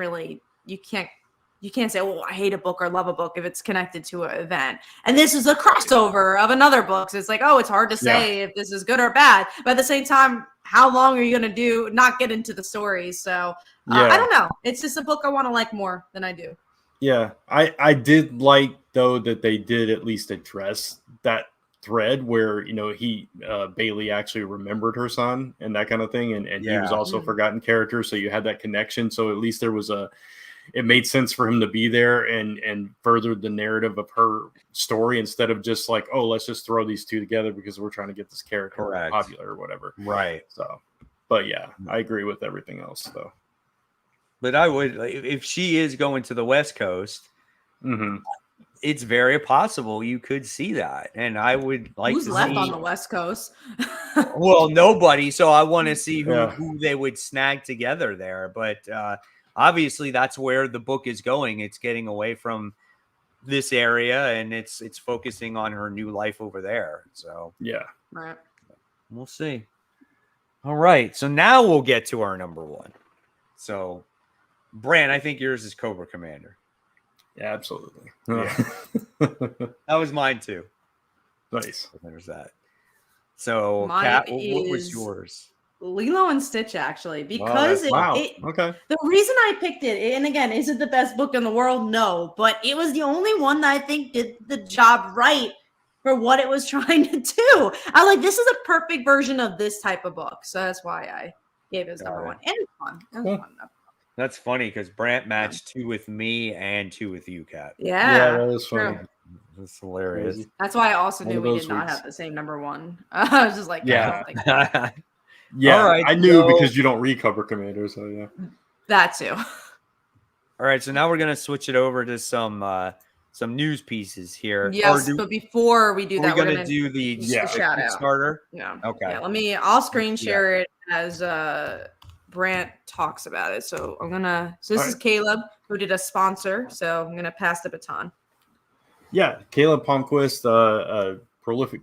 say, "Oh, I hate a book or love a book" if it's connected to an event. And this is a crossover of another book, so it's like, oh, it's hard to say if this is good or bad. But at the same time, how long are you gonna not get into the stories? So I don't know. It's just a book I want to like more than I do. Yeah, I did like though that they did at least address that thread where Bailey actually remembered her son and that kind of thing, and he was also a forgotten character, so you had that connection. So at least it made sense for him to be there and furthered the narrative of her story instead of just like, oh, let's just throw these two together because we're trying to get this character popular or whatever. Right. So, but yeah, I agree with everything else though. But I would, if she is going to the West Coast, it's very possible you could see that. And I would like Who's to left see on the West Coast? Well, nobody. So I want to see who they would snag together there. But obviously that's where the book is going. It's getting away from this area and it's focusing on her new life over there. So right. We'll see. All right. So now we'll get to our number one. So Bran, I think yours is Cobra Commander. Yeah, absolutely. Yeah. That was mine too. Nice. So there's that. So Kat, what was yours? Lilo and Stitch, actually, because okay. The reason I picked it, and again, is it the best book in the world? No, but it was the only one that I think did the job right for what it was trying to do. I like, this is a perfect version of this type of book, so that's why I gave it as number one. And it's fun. It was fun enough. That's funny because Brant matched 2 with me and 2 with you, Kat. Yeah, that was funny. That's hilarious. That's why I also knew we did not have the same number one. I was just like, I don't think yeah, all right, I knew because you don't read Cobra Commander, so yeah. That too. All right, so now we're gonna switch it over to some news pieces here. Yes, but before we do that, we're gonna do the shout out. Kickstarter. Yeah. Okay. Yeah, I'll screen share it as Brant talks about it. So this is Caleb who did a sponsor. So I'm gonna pass the baton. Yeah, Caleb Palmquist, a prolific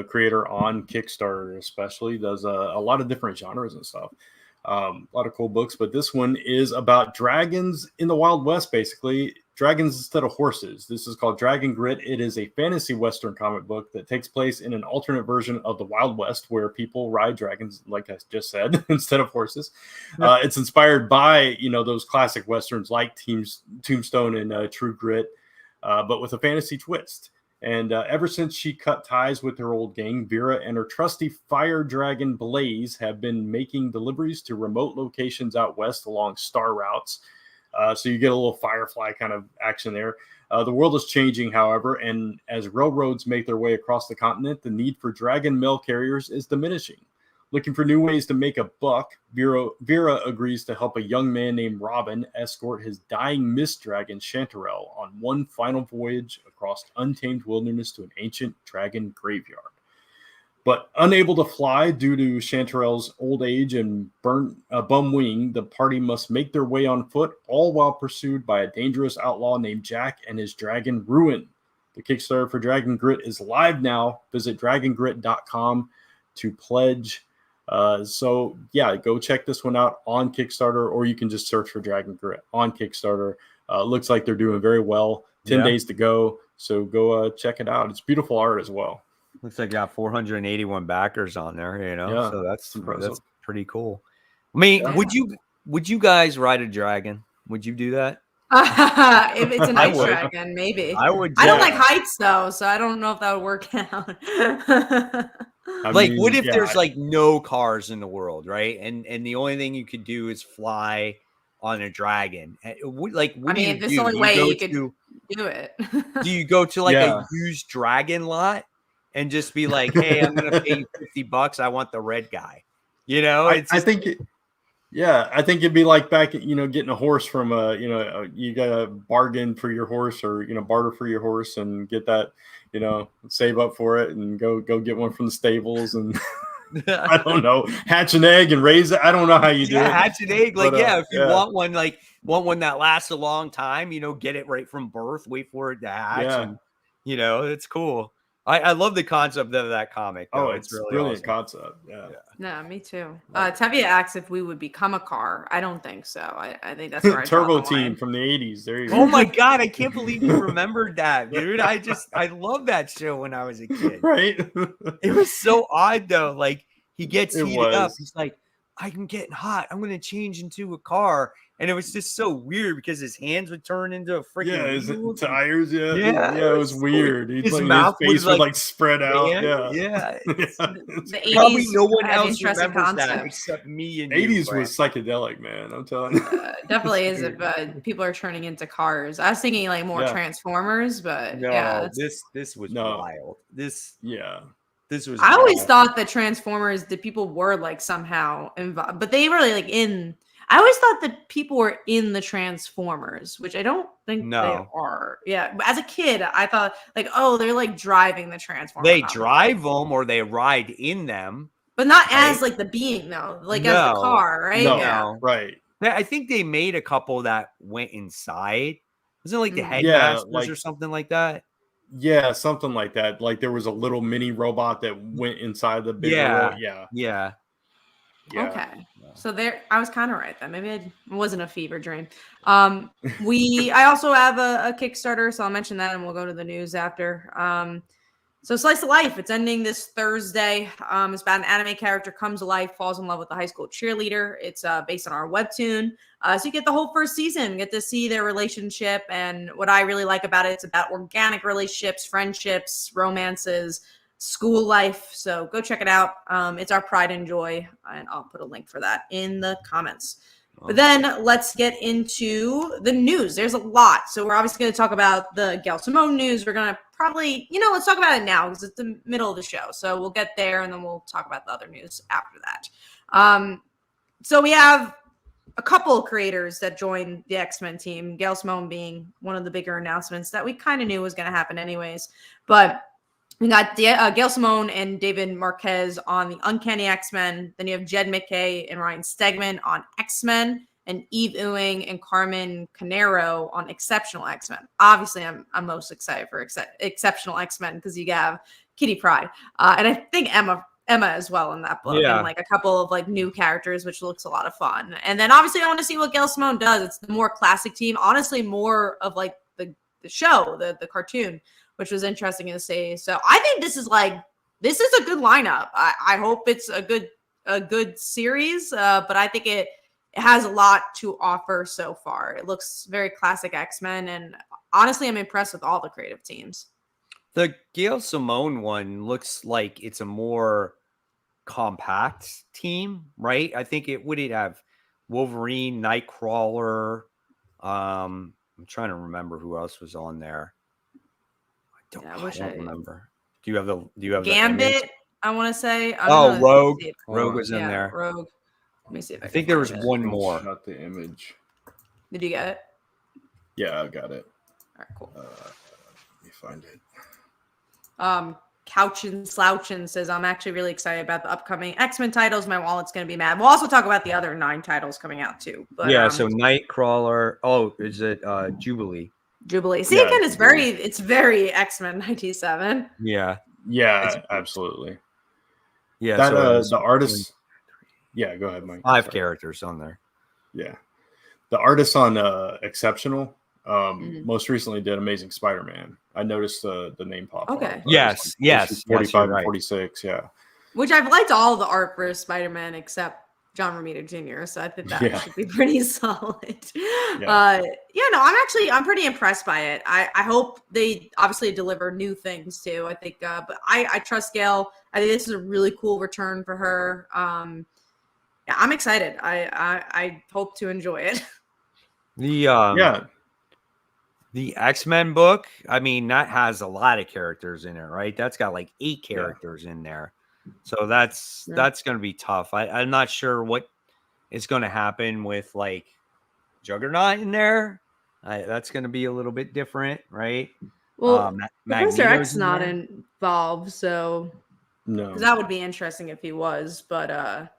creator on Kickstarter, especially does a lot of different genres and stuff. A lot of cool books, but this one is about dragons in the Wild West, basically. Dragons instead of horses. This is called Dragon Grit. It is a fantasy Western comic book that takes place in an alternate version of the Wild West where people ride dragons, like I just said, instead of horses. It's inspired by, those classic Westerns like Tombstone and True Grit, but with a fantasy twist. And ever since she cut ties with her old gang, Vera and her trusty fire dragon Blaze have been making deliveries to remote locations out west along star routes. So you get a little Firefly kind of action there. The world is changing, however, and as railroads make their way across the continent, the need for dragon mail carriers is diminishing. Looking for new ways to make a buck, Vera agrees to help a young man named Robin escort his dying mist dragon Chanterelle on one final voyage across untamed wilderness to an ancient dragon graveyard. But unable to fly due to Chanterelle's old age and bum wing, the party must make their way on foot, all while pursued by a dangerous outlaw named Jack and his dragon Ruin. The Kickstarter for Dragon Grit is live now. Visit dragongrit.com to pledge. So yeah, go check this one out on Kickstarter, or you can just search for Dragon Grit on Kickstarter. Looks like they're doing very well. 10 days to go. So go check it out. It's beautiful art as well. Looks like got 481 backers on there, so that's pretty cool. I mean, would you guys ride a dragon? Would you do that? If it's an ice dragon, maybe. I would. I don't like heights though, so I don't know if that would work out. What if there's like no cars in the world, right? And the only thing you could do is fly on a dragon. What it's the only way you could do it. Do you go to a used dragon lot and just be like, hey, I'm going to pay you $50. I want the red guy. I think it'd be like back at, getting a horse from you got to bargain for your horse or, barter for your horse and get that, save up for it and go get one from the stables and I don't know, hatch an egg and raise it. I don't know how you do it. Hatch an egg. If you want one that lasts a long time, get it right from birth, wait for it to hatch. Yeah. And, it's cool. I love the concept of that comic. Though. Oh, it's really brilliant awesome. concept. Yeah. No, me too. Tevye asks if we would become a car. I don't think so. I think that's where I draw Turbo the line. Team from the 80s. There you go. Oh my god, I can't believe you remembered that, dude. I love that show when I was a kid. Right? It was so odd though. Like he gets It heated up. was. He's like, I'm getting hot. I'm gonna change into a car. And it was just so weird because his hands would turn into a freaking Yeah, his wheels. tires. Yeah, Yeah, yeah, it was weird. He'd his like, mouth his face would, would like, like spread out. Man, Yeah, yeah. The Probably 80s no one had else interesting remembers that concepts. except me and you. 80s Brad. was psychedelic, man. I'm telling you. Definitely is if people are turning into cars. I was thinking like more Yeah. Transformers, but No, yeah. this was No. wild. This was. I always wild. thought that Transformers, the people were like somehow involved, but they were like in. I always thought that people were in the Transformers, which I don't think they No. are. Yeah, but as a kid, I thought like, oh, they're like driving the Transformers. They drive them or they ride in them. but not right? as like the being though, like as the No. car, right? No, Yeah. right. I think they made a couple that went inside. Wasn't it like the Mhm. Yeah, headmasters like- or something like that? Yeah, something like that. Like there was a little mini robot that went inside the bigger Yeah. one. Yeah. Yeah. Yeah. Okay. So there, I was kind of right then. Maybe it wasn't a fever dream. I also have a Kickstarter, so I'll mention that, and we'll go to the news after. So Slice of Life, it's ending this Thursday. It's about an anime character comes to life, falls in love with a high school cheerleader. It's based on our webtoon. So you get the whole first season, get to see their relationship. And what I really like about it, it's about organic relationships, friendships, romances, school life. So go check it out. It's our pride and joy. And I'll put a link for that in the comments. But then let's get into the news. There's a lot. So we're obviously going to talk about the Gail Simone news. We're going to probably, let's talk about it now because it's the middle of the show. So we'll get there and then we'll talk about the other news after that. So we have a couple of creators that joined the X-Men team, Gail Simone being one of the bigger announcements that we kind of knew was going to happen anyways. But we got Gail Simone and David Marquez on the Uncanny X-Men. Then you have Jed MacKay and Ryan Stegman on X-Men, and Eve Ewing and Carmen Canero on Exceptional X-Men. Obviously, I'm most excited for Exceptional X-Men because you have Kitty Pryde, and I think Emma as well in that book, and like a couple of like new characters, which looks a lot of fun. And then obviously, I want to see what Gail Simone does. It's the more classic team, honestly, more of like the show, the cartoon, which was interesting to see. So I think this is a good lineup. I hope it's a good series, but I think it has a lot to offer so far. It looks very classic X-Men, and honestly, I'm impressed with all the creative teams. The Gail Simone one looks like it's a more compact team, right? I think would have Wolverine, Nightcrawler. I'm trying to remember who else was on there. I don't remember. Do you have Gambit? I want to say. Rogue. Rogue was in there. Rogue. Let me see if I think there was one more. Shot the image. Did you get it? Yeah, I got it. All right, cool. Let me find it. Couchin Slouchin says, I'm actually really excited about the upcoming X-Men titles. My wallet's going to be mad. We'll also talk about the other 9 titles coming out too. But, so Nightcrawler. Oh, is it Jubilee? Jubilee. See, again, it's very X-Men 97. Yeah, absolutely. Yeah, that the artist. Yeah, go ahead, Mike. 5 characters on there. Yeah, the artist on Exceptional most recently did Amazing Spider-Man. I noticed the name pop up. Okay. Yes. 45 right. and 46. Yeah. Which I've liked all the art for Spider-Man except John Romita Jr. So I think that should be pretty solid. I'm pretty impressed by it. I hope they obviously deliver new things too. I think, but I trust Gail. I think this is a really cool return for her. I'm excited. I hope to enjoy it. The X-Men book, I mean, that has a lot of characters in it, right? That's got like 8 characters in there. So that's going to be tough. I'm not sure what is going to happen with like Juggernaut in there. That's going to be a little bit different, right? Well, Professor Magneto's X not involved, so no, because that would be interesting if he was. But I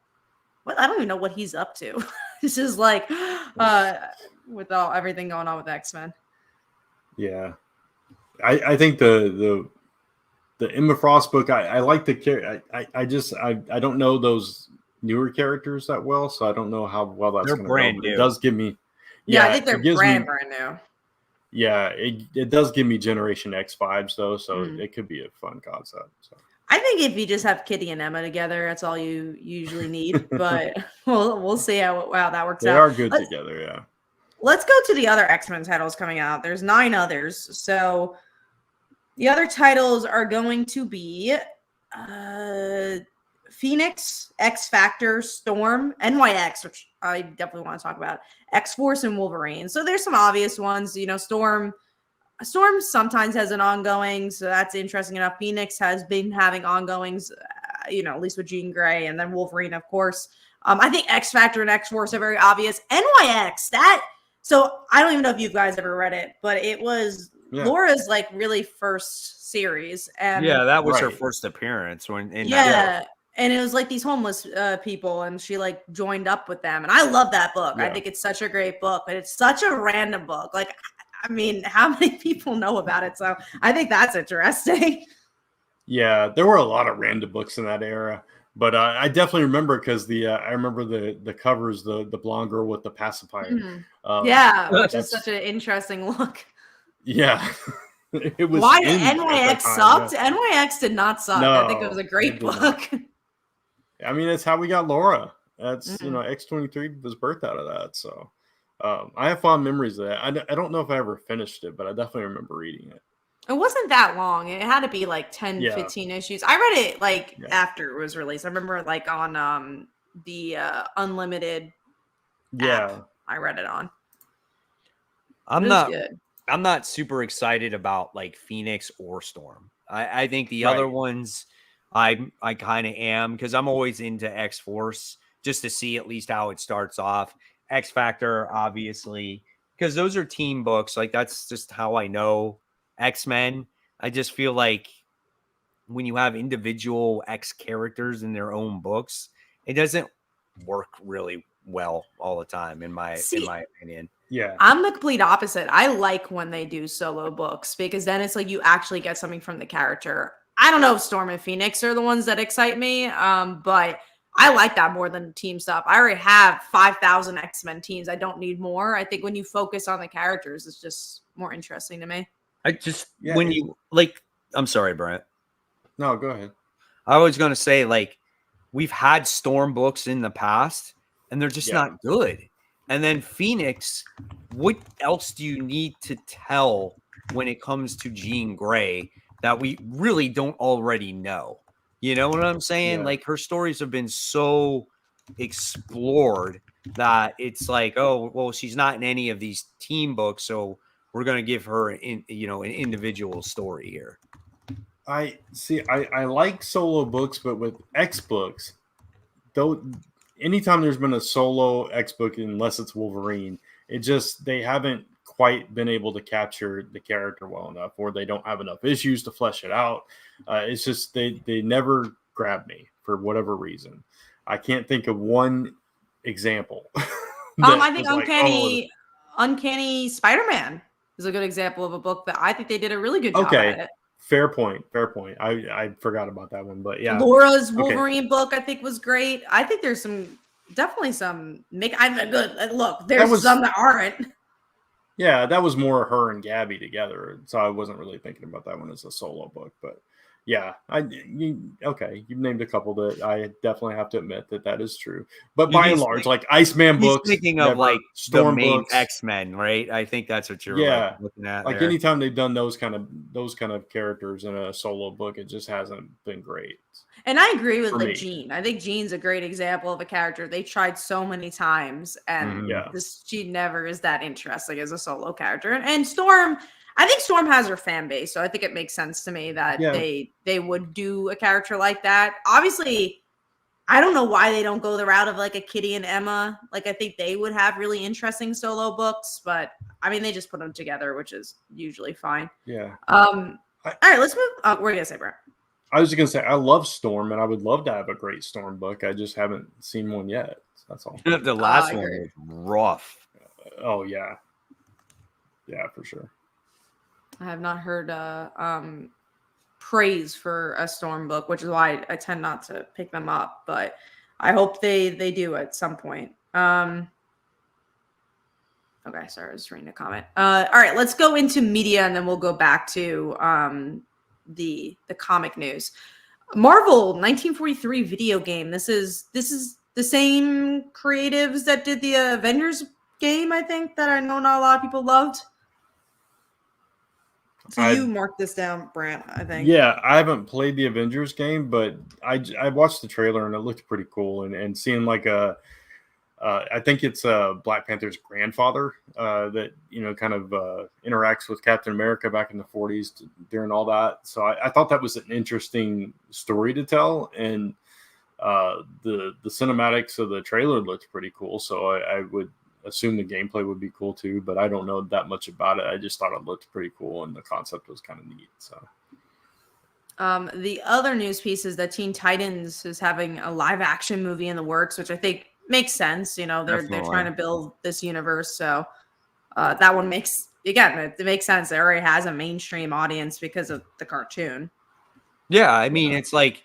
don't even know what he's up to. This is like with everything going on with X-Men. Yeah, I think the the Emma Frost book, I like the character. I don't know those newer characters that well, so I don't know how well that's They're going to brand go. But new. it does give me, Yeah, I think they're it gives brand me, new. yeah, it does give me Generation X vibes though, so Mm. it could be a fun concept. So. I think if you just have Kitty and Emma together, that's all you usually need. But we'll see how that works They out. are good together, yeah. Let's go to the other X-Men titles coming out. There's 9 others. So the other titles are going to be Phoenix, X Factor, Storm, NYX, which I definitely want to talk about, X-Force, and Wolverine. So there's some obvious ones. Storm sometimes has an ongoing, so that's interesting enough. Phoenix has been having ongoings, at least with Jean Grey, and then Wolverine, of course. I think X Factor and X-Force are very obvious. NYX, so I don't even know if you guys ever read it, but it was Laura's really first series. And that was her first appearance when and it was these homeless people, and she joined up with them. And I love that book. I think it's such a great book, but it's such a random book. How many people know about it? So I think that's interesting. Yeah, there were a lot of random books in that era, but I definitely remember because I remember the covers, the blonde girl with the pacifier. Mm-hmm. Which is such an interesting look. Yeah, it was. Why NYX sucked? Yeah. NYX did not suck. No, I think it was a great book. I mean, it's how we got Laura. That's X-23 was birthed out of that. So I have fond memories of that. I don't know if I ever finished it, but I definitely remember reading it. It wasn't that long. It had to be 10, 15 issues. I read it after it was released. I remember on the Unlimited app. I read it on. I'm not super excited about Phoenix or Storm. I think the other ones I kind of am, because I'm always into X-Force just to see at least how it starts off. X Factor, obviously, because those are team books. That's just how I know X-Men. I just feel like when you have individual X characters in their own books, it doesn't work really well all the time, in my opinion. Yeah, I'm the complete opposite. I like when they do solo books, because then it's you actually get something from the character. I don't know if Storm and Phoenix are the ones that excite me, but I like that more than team stuff. I already have 5,000 X-Men teams. I don't need more. I think when you focus on the characters, it's just more interesting to me. I'm sorry, Brent. No, go ahead. I was going to say, we've had Storm books in the past, and they're just not good. And then Phoenix, what else do you need to tell when it comes to Jean Grey that we really don't already know? You know what I'm saying? Yeah. Her stories have been so explored that it's she's not in any of these team books, so we're going to give her an individual story here. I like solo books, but with X books, though, anytime there's been a solo X book, unless it's Wolverine, they haven't quite been able to capture the character well enough, or they don't have enough issues to flesh it out. It's just they never grab me for whatever reason. I can't think of one example. I think Uncanny Spider-Man is a good example of a book that I think they did a really good job at it. Fair point. I forgot about that one, but yeah. Laura's Wolverine book, I think, was great. I think there's definitely some good look. There's some that aren't. Yeah, that was more her and Gabby together, so I wasn't really thinking about that one as a solo book. But yeah, you've named a couple that I definitely have to admit that is true. But by and large, Iceman books, speaking of Storm the main books, X-Men, right? I think that's what you're looking at. Anytime they've done those kind of characters in a solo book, it just hasn't been great. And I agree with Jean. I think Jean's a great example of a character they tried so many times, and she never is that interesting as a solo character. And Storm, I think Storm has her fan base, so I think it makes sense to me that they would do a character like that. Obviously, I don't know why they don't go the route of a Kitty and Emma. I think they would have really interesting solo books, but I mean, they just put them together, which is usually fine. Yeah. All right, let's move. What are you gonna say, Brent? I was just gonna say I love Storm, and I would love to have a great Storm book. I just haven't seen one yet. That's all. The last one was rough. Oh yeah, for sure. I have not heard praise for a Storm book, which is why I tend not to pick them up. But I hope they do at some point. Okay, sorry, I was reading a comment. All right, let's go into media, and then we'll go back to the comic news. Marvel 1943 video game. This is the same creatives that did the Avengers game, I think, that I know not a lot of people loved. So you marked this down, Brant, I think. Yeah, I haven't played the Avengers game, but I watched the trailer and it looked pretty cool. And seeing like I think it's Black Panther's grandfather that, you know, kind of interacts with Captain America back in the 40s during all that. So I thought that was an interesting story to tell. And the cinematics of the trailer looked pretty cool. So I would assume the gameplay would be cool too, but I don't know that much about it. I just thought it looked pretty cool and the concept was kind of neat. So the other news piece is that Teen Titans is having a live action movie in the works, which I think makes sense. You know, they're trying to build this universe. So that one makes, again, it makes sense. It already has a mainstream audience because of the cartoon. Yeah, I mean, it's like,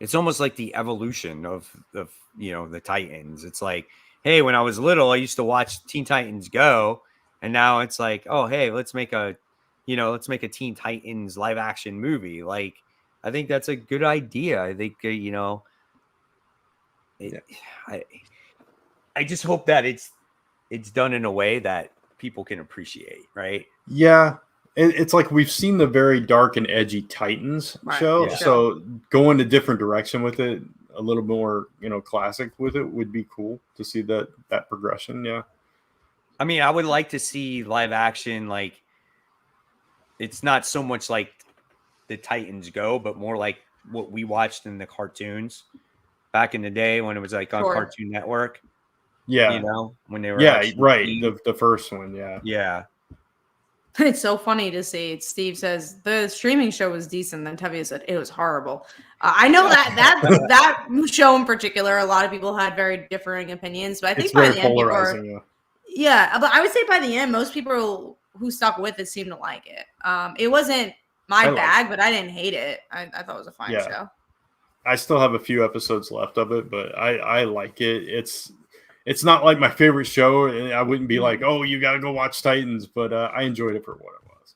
it's almost like the evolution of you know, the Titans. It's like, hey, when I was little, I used to watch Teen Titans Go, and now it's like, oh, hey, let's make a Teen Titans live action movie. Like, I think that's a good idea. I think you know, I just hope that it's done in a way that people can appreciate, right? Yeah. It's like we've seen the very dark and edgy Titans show. Yeah. So going a different direction with it, a little more, you know, classic with it would be cool to see that progression. Yeah. I mean, I would like to see live action, like, it's not so much like the Titans Go, but more like what we watched in the cartoons back in the day when it was like on Cartoon Network. Yeah. You know, when they were right. The first one. Yeah. Yeah. It's so funny to see. Steve says the streaming show was decent. Then Tevye said it was horrible. I know that show in particular, a lot of people had very differing opinions. But I think by the end, but I would say by the end, most people who stuck with it seemed to like it. It wasn't my bag, but I didn't hate it. I thought it was a fine show. I still have a few episodes left of it, but I like it. It's not like my favorite show, and I wouldn't be like, oh, you got to go watch Titans, but I enjoyed it for what it was.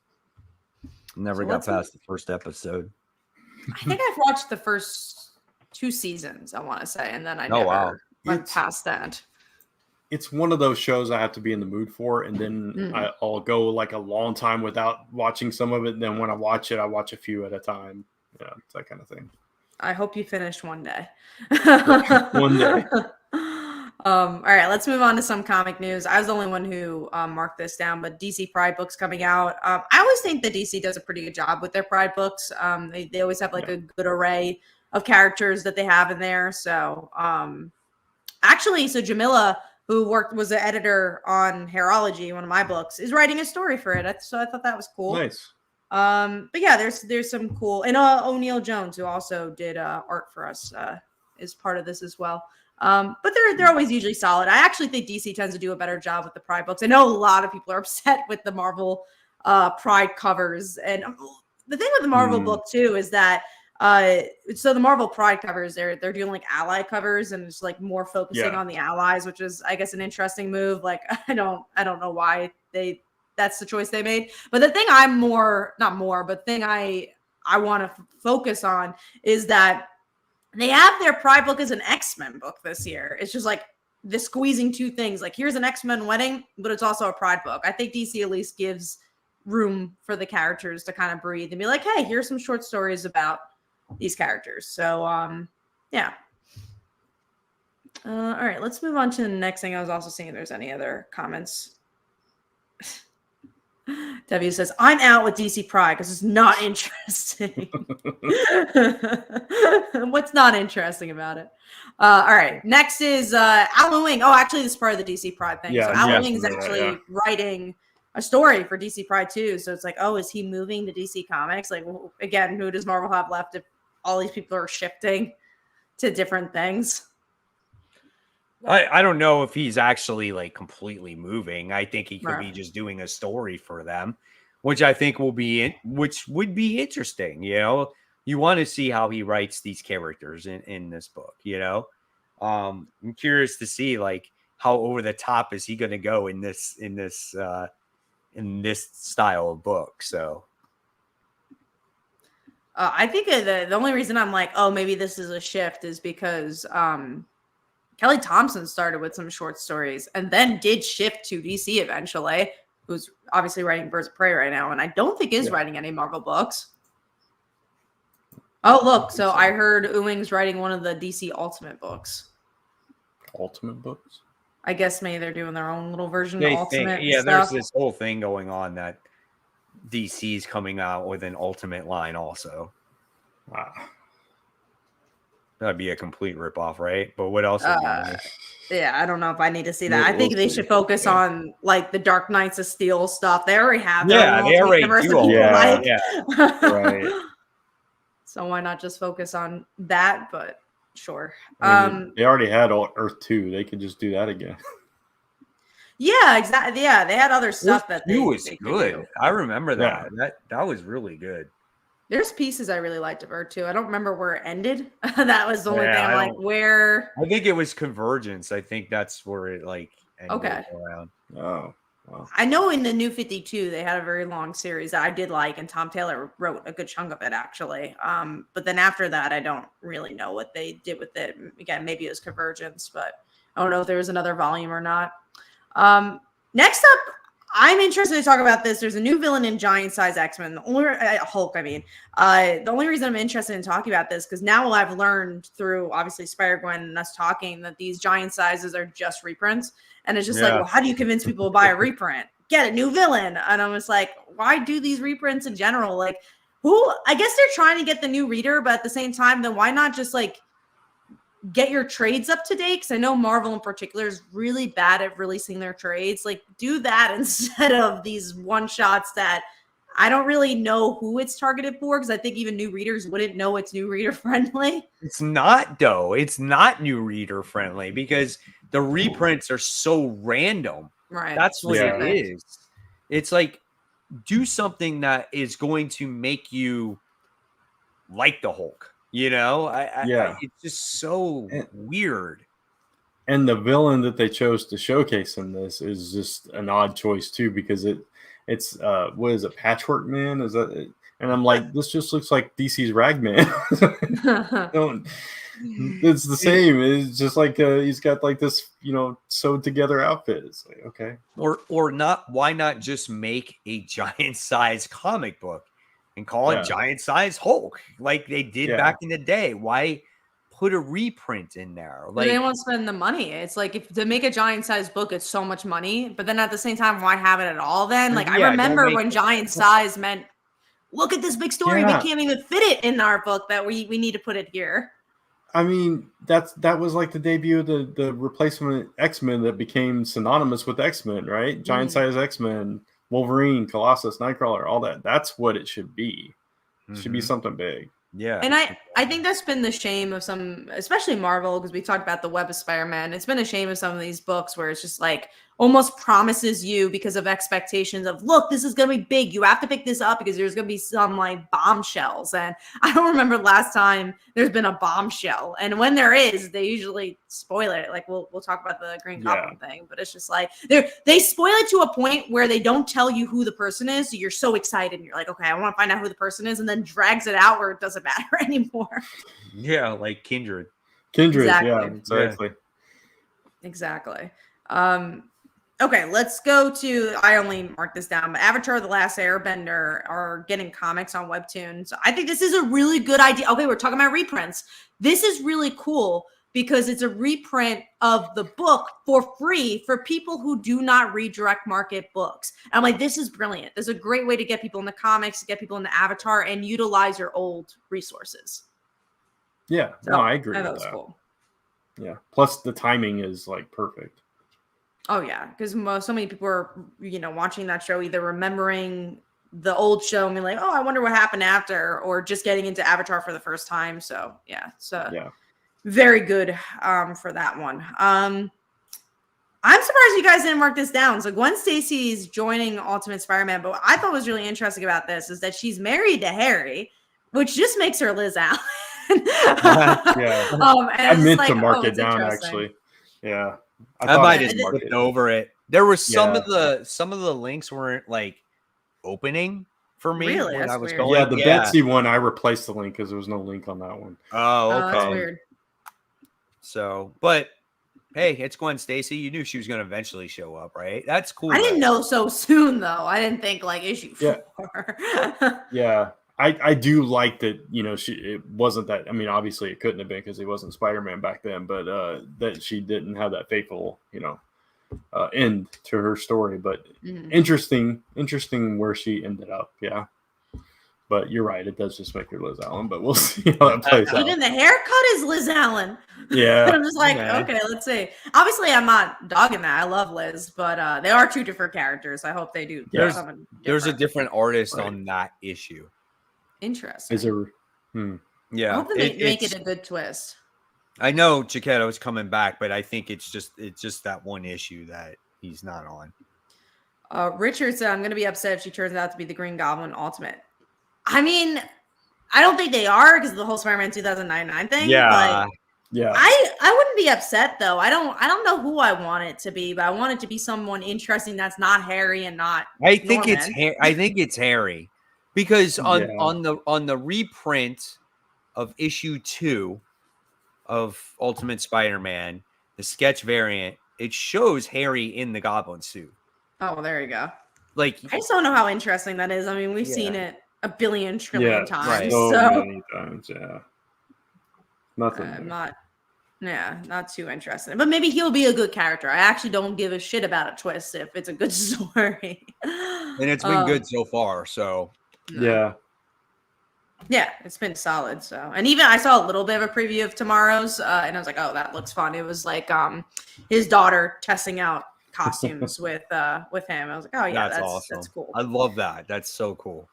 Never got past the first episode. I think I've watched the first 2 seasons, I want to say, and then I never went past that. It's one of those shows I have to be in the mood for, and then I'll go like a long time without watching some of it. And then when I watch it, I watch a few at a time. Yeah, it's that kind of thing. I hope you finish one day. One day. All right, let's move on to some comic news. I was the only one who marked this down, but DC Pride books coming out. I always think that DC does a pretty good job with their Pride books. They always have like a good array of characters that they have in there. So actually, Jamila, who was an editor on Hairology, one of my books, is writing a story for it. So I thought that was cool. Nice. But yeah, there's some cool, and O'Neill Jones, who also did art for us, is part of this as well. But they're always usually solid. I actually think DC tends to do a better job with the Pride books. I know a lot of people are upset with the Marvel Pride covers, and the thing with the Marvel book too is that so the Marvel Pride covers, they're doing like ally covers, and it's like more focusing on the allies, which is, I guess, an interesting move. Like I don't know why that's the choice they made. But the thing I want to focus on is that they have their Pride book as an X-Men book this year. It's just like the squeezing 2 things. Like, here's an X-Men wedding, but it's also a Pride book. I think DC at least gives room for the characters to kind of breathe and be like, hey, here's some short stories about these characters. So, yeah. All right, let's move on to the next thing. I was also seeing if there's any other comments. W says, I'm out with DC Pride because it's not interesting. What's not interesting about it? All right. Next is Al Ewing. Oh, actually, this is part of the DC Pride thing. Yeah, so Al Ewing is actually writing a story for DC Pride too. So it's like, oh, is he moving to DC Comics? Like, well, again, who does Marvel have left if all these people are shifting to different things? I don't know if he's actually like completely moving. I think he could be just doing a story for them, which I think which would be interesting. You know, you want to see how he writes these characters in this book. You know, I'm curious to see like how over the top is he going to go in this style of book. So I think the only reason I'm like, oh, maybe this is a shift is because Kelly Thompson started with some short stories and then did shift to DC eventually, who's obviously writing Birds of Prey right now, and I don't think is writing any Marvel books. Oh, look, so I heard Ewing's writing one of the DC Ultimate books. Ultimate books? I guess maybe they're doing their own little version of Ultimate. There's this whole thing going on that DC's coming out with an Ultimate line also. Wow. That'd be a complete ripoff, right? But what else? Yeah, I don't know if I need to see that. I think they should focus on like the Dark Knights of Steel stuff. They already have their own they already do all that. Yeah, right. So why not just focus on that? But sure. I mean, they already had Earth 2. They could just do that again. Yeah, exactly. Yeah, they had other stuff that they was they good. do. I remember that. That was really good. There's pieces I really liked of Earth 2. I don't remember where it ended. That was the only thing. I'm like, where? I think it was Convergence. I think that's where it like ended around. Oh. Wow. I know in the New 52 they had a very long series that I did like, and Tom Taylor wrote a good chunk of it actually. But then after that, I don't really know what they did with it. Again, maybe it was Convergence, but I don't know if there was another volume or not. Next up, I'm interested to talk about this. There's a new villain in Giant Size X-Men. Hulk, I mean. The only reason I'm interested in talking about this, because now I've learned through, obviously, Spider-Gwen and us talking that these giant sizes are just reprints. And it's just like, well, how do you convince people to buy a reprint? Get a new villain. And I'm just like, why do these reprints in general? Like, I guess they're trying to get the new reader, but at the same time, then why not just, like, get your trades up to date? Because I know Marvel in particular is really bad at releasing their trades. Like, do that instead of these one shots that I don't really know who it's targeted for, because I think even new readers wouldn't know it's new reader friendly. It's not, though. It's not new reader friendly because the reprints are so random. Right. That's what it is. It's like, do something that is going to make you like the Hulk. You know, it's just so weird. And the villain that they chose to showcase in this is just an odd choice too, because it's what is it, Patchwork Man? Is that it? And I'm like, this just looks like DC's Ragman. It's the same. It's just like he's got like this, sewed together outfit. It's like, okay, or not. Why not just make a giant size comic book and call it Giant Size Hulk like they did back in the day? Why put a reprint in there? Like, they won't spend the money. It's like, if to make a giant size book, it's so much money. But then at the same time, why have it at all then? Like, I remember when giant size meant, look at this big story. We can't even fit it in our book that we need to put it here. I mean, that was like the debut of the replacement X-Men that became synonymous with X-Men, right? Giant size X-Men, Wolverine, Colossus, Nightcrawler, all that. That's what it should be. It should be something big. Yeah. And I think that's been the shame of some, especially Marvel, because we talked about the Web of Spider-Man. It's been a shame of some of these books where it's just like almost promises you, because of expectations of, look, this is going to be big. You have to pick this up because there's going to be some like bombshells. And I don't remember last time there's been a bombshell. And when there is, they usually spoil it. Like we'll talk about the Green Goblin thing, but it's just like they spoil it to a point where they don't tell you who the person is. So you're so excited and you're like, okay, I want to find out who the person is, and then drags it out where it doesn't matter anymore. Yeah, like Kindred. Exactly. Exactly. Okay, let's go to, I only marked this down, but Avatar: The Last Airbender are getting comics on WEBTOON. So I think this is a really good idea. Okay, we're talking about reprints. This is really cool because it's a reprint of the book for free for people who do not read direct market books. I'm like, this is brilliant. This is a great way to get people in the comics, to get people in the Avatar, and utilize your old resources. Yeah, So, no, I agree that with that. Cool. Yeah, plus the timing is like perfect. Oh yeah, because so many people are, watching that show, either remembering the old show and being like, oh, I wonder what happened after, or just getting into Avatar for the first time. So yeah, very good for that one. I'm surprised you guys didn't mark this down. So Gwen Stacy's joining Ultimate Spider-Man, but what I thought was really interesting about this is that she's married to Harry, which just makes her Liz Allen. Yeah. I meant to mark it down actually. Yeah. I might have marked over it. There was some of the links weren't like opening for me. Really? When That's I was weird. going. Yeah, the Betsy one, I replaced the link because there was no link on that one. Oh, okay. That's weird. So, but hey, it's Gwen Stacy. You knew she was going to eventually show up, right? That's cool. I didn't know so soon, though. I didn't think like issue 4. Yeah. I do like that, you know, it wasn't that, I mean, obviously it couldn't have been because he wasn't Spider-Man back then, but that she didn't have that fateful, you know, end to her story. But interesting where she ended up. Yeah. But you're right. It does just make her Liz Allen, but we'll see how that plays out. Even the haircut is Liz Allen. Yeah. I'm just like, okay, let's see. Obviously, I'm not dogging that. I love Liz, but they are two different characters. I hope they do. There's a different artist on that issue. Interesting. Is there? Yeah. I hope they make it a good twist. I know Chiquetto's coming back, but I think it's just that one issue that he's not on. Richard said, I'm going to be upset if she turns out to be the Green Goblin Ultimate. I mean, I don't think they are because of the whole Spider-Man 2099 thing. Yeah. But yeah. I wouldn't be upset though. I don't know who I want it to be, but I want it to be someone interesting that's not Harry and not. I think it's Harry. Because on the reprint of issue 2 of Ultimate Spider-Man, the sketch variant, it shows Harry in the Goblin suit. Oh, there you go. Like, I just don't know how interesting that is. I mean, we've seen it a billion trillion times. Right. So So many times, yeah. Nothing. Not too interesting. But maybe he'll be a good character. I actually don't give a shit about a twist if it's a good story. And it's been good so far, so. Yeah. Yeah, it's been solid. So, and even I saw a little bit of a preview of tomorrow's, and I was like, "Oh, that looks fun." It was like his daughter testing out costumes with him. I was like, "Oh yeah, that's awesome. That's cool." I love that. That's so cool.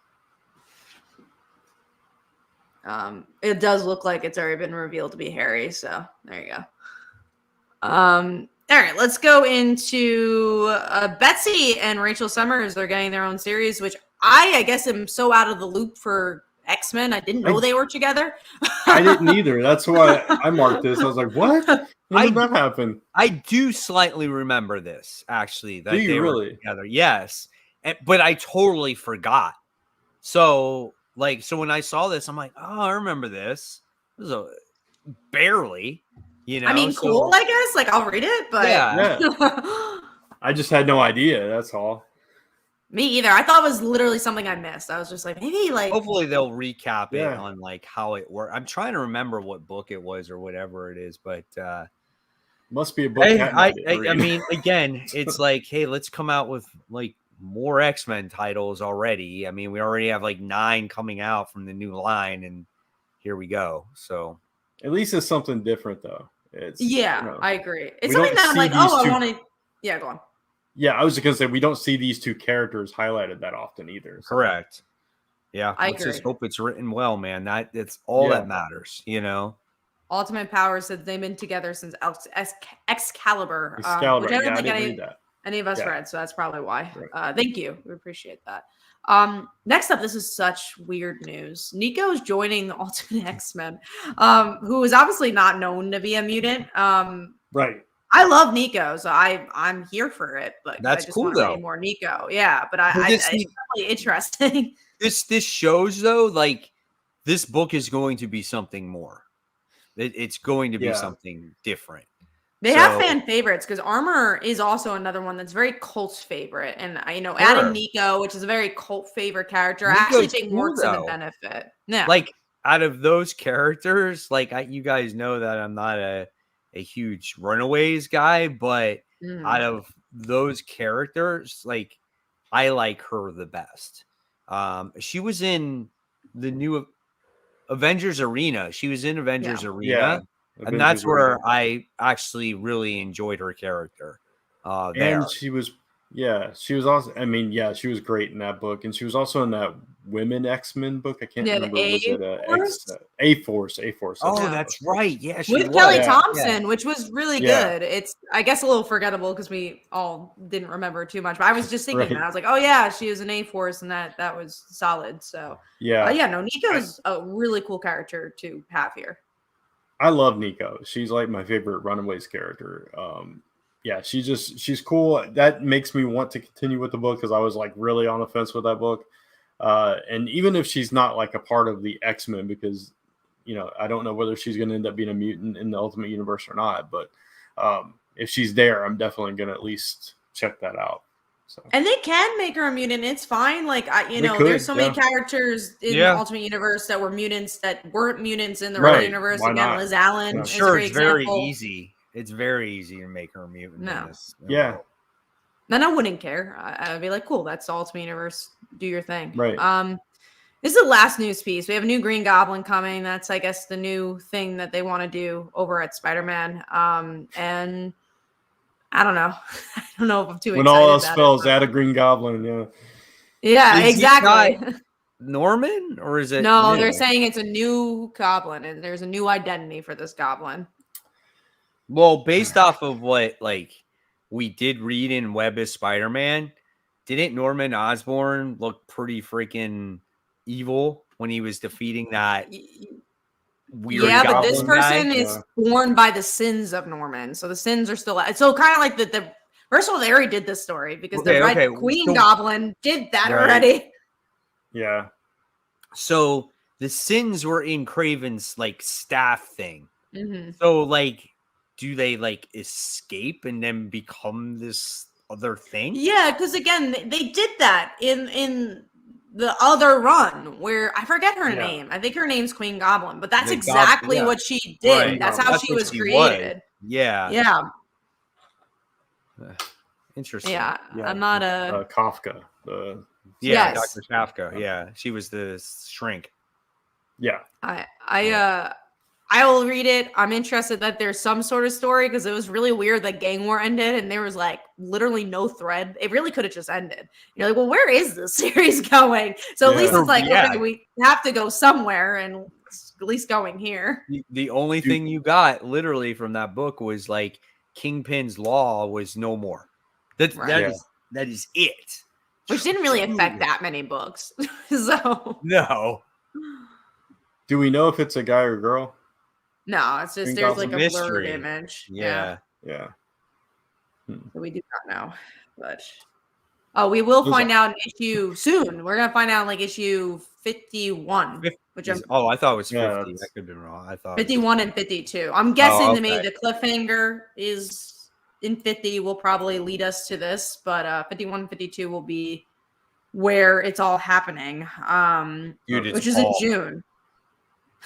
It does look like it's already been revealed to be Harry. So there you go. All right, let's go into Betsy and Rachel Summers. They're getting their own series, which I guess am so out of the loop for X-Men. I didn't know they were together. I didn't either. That's why I marked this. I was like, what? When did that happen? I do slightly remember this, actually. That they were together. Yes. But I totally forgot. So when I saw this, I'm like, oh, I remember this. This is barely, you know. I mean, cool, I guess. Like, I'll read it, but yeah. I just had no idea. That's all. Me either. I thought it was literally something I missed. I was just like, maybe like. Hopefully they'll recap it on like how it worked. I'm trying to remember what book it was or whatever it is, but must be a book. I mean, again, it's like, hey, let's come out with like more X-Men titles already. I mean, we already have like 9 coming out from the new line, and here we go. So at least it's something different, though. It's I agree. It's something that I'm like, I want to. Yeah, go on. Yeah, I was just gonna say we don't see these two characters highlighted that often either. So. Correct. Yeah, I let's just hope it's written well, man. That's all that matters, you know. Ultimate Powers said they've been together since Excalibur. Which I don't think any of us read, so that's probably why. Right. Thank you. We appreciate that. Next up, this is such weird news. Nico is joining the Ultimate X-Men, who is obviously not known to be a mutant. Right. I love Nico, so I'm here for it. But that's I just cool want though. More Nico, yeah. But it's really interesting. This shows though, like this book is going to be something more. It's going to be something different. They have fan favorites because Armor is also another one that's very cult favorite, and adding Nico, which is a very cult favorite character, I actually think more to the benefit. Yeah, like out of those characters, like you guys know that I'm not a huge Runaways guy, but out of those characters, like I like her the best. She was in the new Avengers Arena. She was in Avengers Arena, and that's where I actually really enjoyed her character. And she was also, I mean, she was great in that book, and she was also in that women X-Men book. I can't Yeah, remember. Was it A-Force? A-Force? Oh, Yeah. that's right. Yeah, she With was. Kelly Yeah. Thompson, which was really Yeah. good. It's, I guess, a little forgettable because we all didn't remember too much. But I was just thinking Right. that. I was like, oh yeah, she was an A-Force, and that was solid. So Yeah. yeah, no, Nico's a really cool character to have here. I love Nico. She's like my favorite Runaways character. Yeah, she's cool. That makes me want to continue with the book because I was like really on the fence with that book. And even if she's not like a part of the X-Men, because I don't know whether she's going to end up being a mutant in the Ultimate Universe or not. But if she's there, I'm definitely going to at least check that out. So. And they can make her a mutant. It's fine. Like Could, there's so many characters in the Ultimate Universe that were mutants that weren't mutants in the real universe. Why Again, not? Liz Allen. I'm is sure a great it's very example. easy. It's very easy to make her a mutant. No. In this. Yeah. Then I wouldn't care. I would be like, cool, that's the Ultimate Universe. Do your thing. Right. This is the last news piece. We have a new Green Goblin coming. That's, I guess, the new thing that they want to do over at Spider-Man. And I don't know. I don't know if I'm too excited. When all else about fails, it, add a Green Goblin. Yeah. Yeah, Is exactly. Norman, or is it? No, new? they're saying it's a new goblin, and there's a new identity for this goblin. Well, based off of what we did read in Web of Spider-Man, didn't Norman Osborn look pretty freaking evil when he was defeating that weird goblin but this person guy? is born by the sins of Norman, so the sins are still so kind of like the first of all, they already did this story because the Red Queen Goblin did that already. Yeah. So the sins were in Craven's staff thing. Mm-hmm. So do they escape and then become this other thing? Yeah, because again, they did that in the other run where I forget her name. I think her name's Queen Goblin, but that's exactly what she did. Right. That's how she was created. Yeah. Yeah. Interesting. Yeah. I'm not a Kafka. Dr. Kafka. Yeah. She was the shrink. Yeah. I will read it. I'm interested that there's some sort of story because it was really weird that Gang War ended and there was literally no thread. It really could have just ended. You're like, well, where is this series going? So at least it's okay, we have to go somewhere, and it's at least going here. The only thing you got literally from that book was Kingpin's law was no more. That is it. Which didn't really affect that many books. So no. Do we know if it's a guy or girl? No, it's just there's a blurred image. Yeah. So we do not know, but we will find out an issue soon. We're gonna find out issue 51. Which I thought it was 50. That could have been wrong. I thought 51 and 52. I'm guessing that maybe the cliffhanger is in 50 will probably lead us to this, but 51 and 52 will be where it's all happening. Which is in June.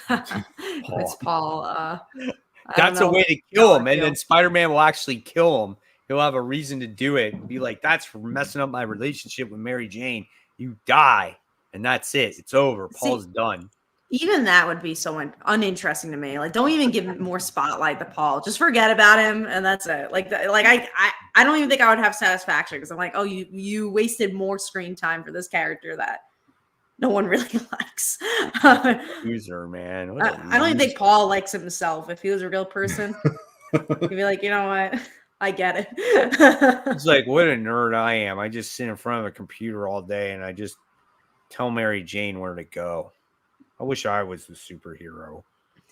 It's Paul. That's a way to kill him, and then Spider-Man will actually kill him. He'll have a reason to do it and be like, "That's for messing up my relationship with Mary Jane. You die, and that's it. It's over. Paul's done." Even that would be so uninteresting to me. Don't even give more spotlight to Paul. Just forget about him, and that's it. I don't even think I would have satisfaction because I'm like, oh, you wasted more screen time for this character that no one really likes. Loser, man. I don't even think Paul likes himself. If he was a real person, he'd be like, you know what? I get it. It's like, what a nerd I am. I just sit in front of a computer all day and I just tell Mary Jane where to go. I wish I was the superhero.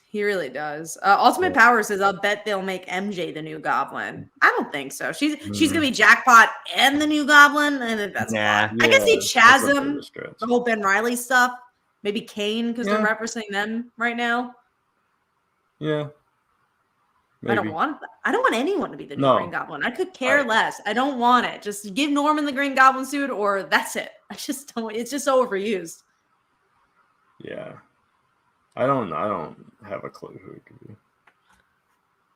He really does. Ultimate Power says, I'll bet they'll make MJ the new Goblin. I don't think so. She's gonna be Jackpot and the new Goblin, and that's I can see Chasm, the whole Ben Reilly stuff. Maybe Kane because they're referencing them right now. Yeah. Maybe. I don't want anyone to be the new Green Goblin. I could care less. I don't want it. Just give Norman the Green Goblin suit, or that's it. I just don't. It's just so overused. Yeah. I don't have a clue who it could be.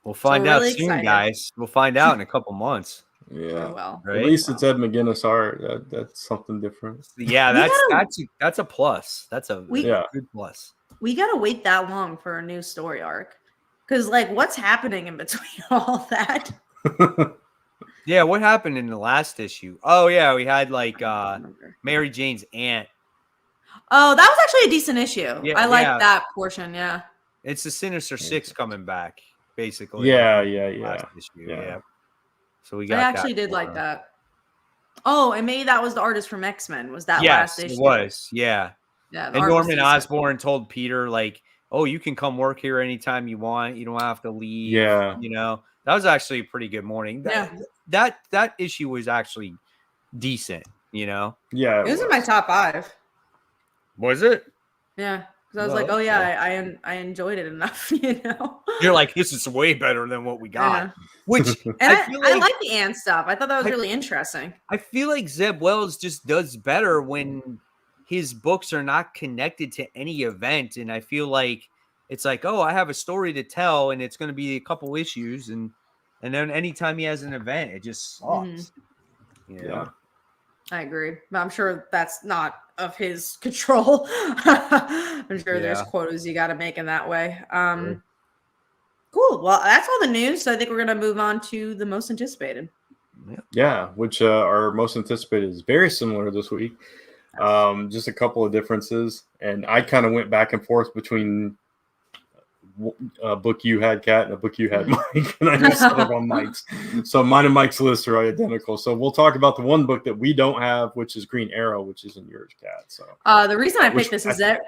We'll find out soon, guys. We'll find out in a couple months. Yeah. Well, right? At least it's Ed McGuinness art. That's something different. Yeah, that's a plus. That's a good plus. We gotta wait that long for a new story arc. Because what's happening in between all that? Yeah, what happened in the last issue? Oh yeah, we had Mary Jane's aunt. Oh, that was actually a decent issue. Yeah, I like yeah. that portion. Yeah. It's the Sinister Six coming back, basically. Yeah, Last issue. Yeah. So we I got actually that did like that. Oh, and maybe that was the artist from X-Men. Was that Yes, last issue? it was. Yeah. Yeah. And Norman Osborn told Peter, like, oh, you can come work here anytime you want. You don't have to leave. Yeah. You know, that was actually a pretty good morning. That issue was actually decent, you know? Yeah. It was in my top 5. Was it? Yeah. Because I was like, oh, yeah, I enjoyed it enough, you know? You're like, this is way better than what we got. Which and I like the Ant stuff. I thought that was really interesting. I feel like Zeb Wells just does better when his books are not connected to any event. And I feel like it's like, oh, I have a story to tell, and it's going to be a couple issues. And then anytime he has an event, it just sucks. You know? I agree. But I'm sure that's not of his control. I'm sure there's quotas you got to make in that way. Cool. Well, that's all the news. So I think we're going to move on to the most anticipated. Yeah, which our most anticipated is very similar this week. Just a couple of differences. And I kind of went back and forth between a book you had, Kat, and a book you had, Mike. And I just set up on Mike's. So mine and Mike's lists are identical. So we'll talk about the one book that we don't have, which is Green Arrow, which is in yours, Kat. So the reason I picked this is that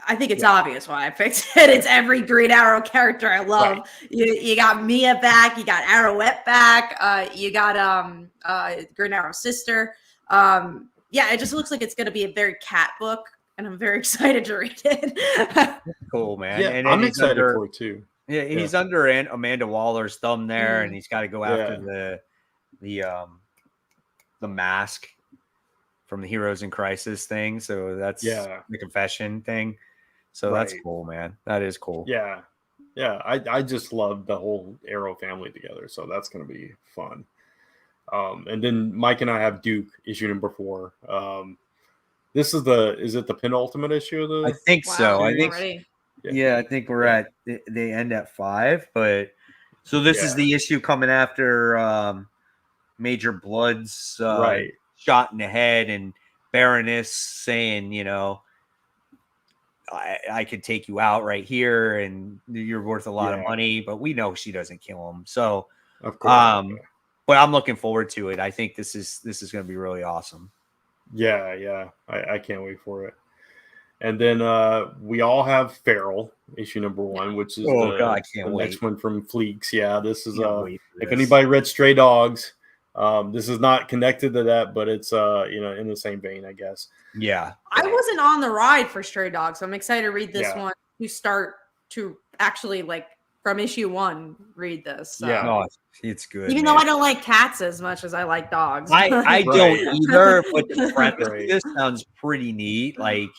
I think it's obvious why I picked it. It's every Green Arrow character I love. Right. You got Mia back, you got Arrowette back, you got Green Arrow's sister. Yeah, it just looks like it's going to be a very Cat book, and I'm very excited to read it. Cool, man. Yeah, and I'm excited for it too. Yeah, he's under Amanda Waller's thumb there, and he's got to go after the mask from the Heroes in Crisis thing. So that's the confession thing. So that's cool, man. That is cool. Yeah. Yeah. I just love the whole Arrow family together. So that's going to be fun. And then Mike and I have Duke issue number 4. This is it the penultimate issue of the? I think so. I think, I think we're at, they end at 5, but so this is the issue coming after Major Blood's shot in the head, and Baroness saying, you know, I could take you out right here and you're worth a lot of money, but we know she doesn't kill him. So, of course, but I'm looking forward to it. I think this is going to be really awesome. Yeah. I can't wait for it. And then we all have Feral issue number 1, which is I can't wait. Next one from Fleeks. Yeah, this is if anybody read Stray Dogs, this is not connected to that, but it's in the same vein, I guess. Yeah. I wasn't on the ride for Stray Dogs, so I'm excited to read this one to start to actually from issue 1 read this. So. Yeah, it's good. Even though I don't like cats as much as I like dogs. I don't either, but the premise of this sounds pretty neat. Like,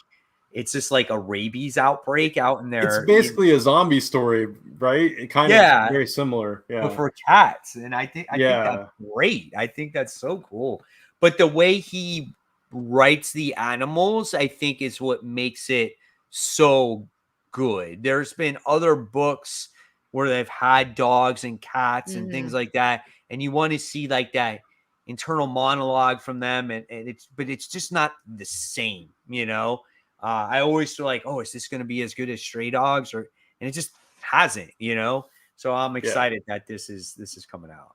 it's just like a rabies outbreak out in there. It's basically a zombie story, right? It kind of very similar. Yeah. But for cats. And I think that's great. I think that's so cool. But the way he writes the animals, I think, is what makes it so good. There's been other books where they've had dogs and cats and things like that, and you want to see like that internal monologue from them, and it's just not the same, you know. I always feel like, oh, is this going to be as good as Stray Dogs? And it just hasn't, you know. So I'm excited that this is coming out.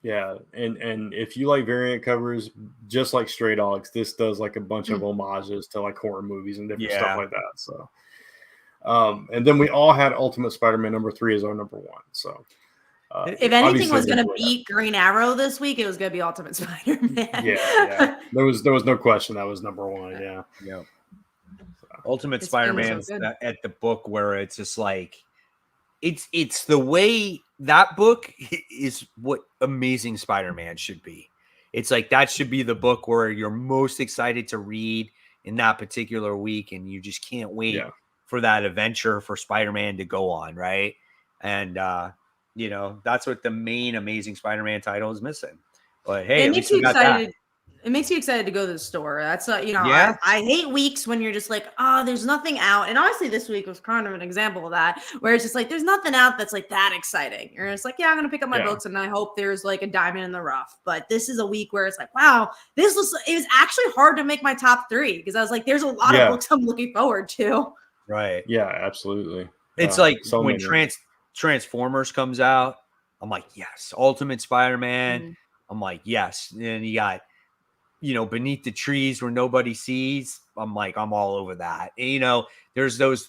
Yeah, and if you like variant covers, just like Stray Dogs, this does like a bunch of homages to like horror movies and different stuff like that. So, and then we all had Ultimate Spider-Man number 3 as our number 1. So, if anything was going to beat Green Arrow this week, it was going to be Ultimate Spider-Man. Yeah. There was no question that was number 1. Yeah. Ultimate Spider-Man at the book where it's just like, it's the way that book is what Amazing Spider-Man should be. It's like that should be the book where you're most excited to read in that particular week, and you just can't wait for that adventure for Spider-Man to go on, right? And that's what the main Amazing Spider-Man title is missing. But hey, it makes you excited. It makes me excited to go to the store. That's Yeah. I hate weeks when you're just like, oh, there's nothing out. And honestly, this week was kind of an example of that, where it's just like there's nothing out that's like that exciting. You're just like, yeah, I'm gonna pick up my books and I hope there's like a diamond in the rough. But this is a week where it's like, wow, it was actually hard to make my top 3 because I was like, there's a lot of books I'm looking forward to. Right. Yeah, absolutely. It's like so when Transformers comes out, I'm like, yes. Ultimate Spider-Man, I'm like, yes. And then you got Beneath the Trees Where Nobody Sees. I'm like, I'm all over that. And, there's those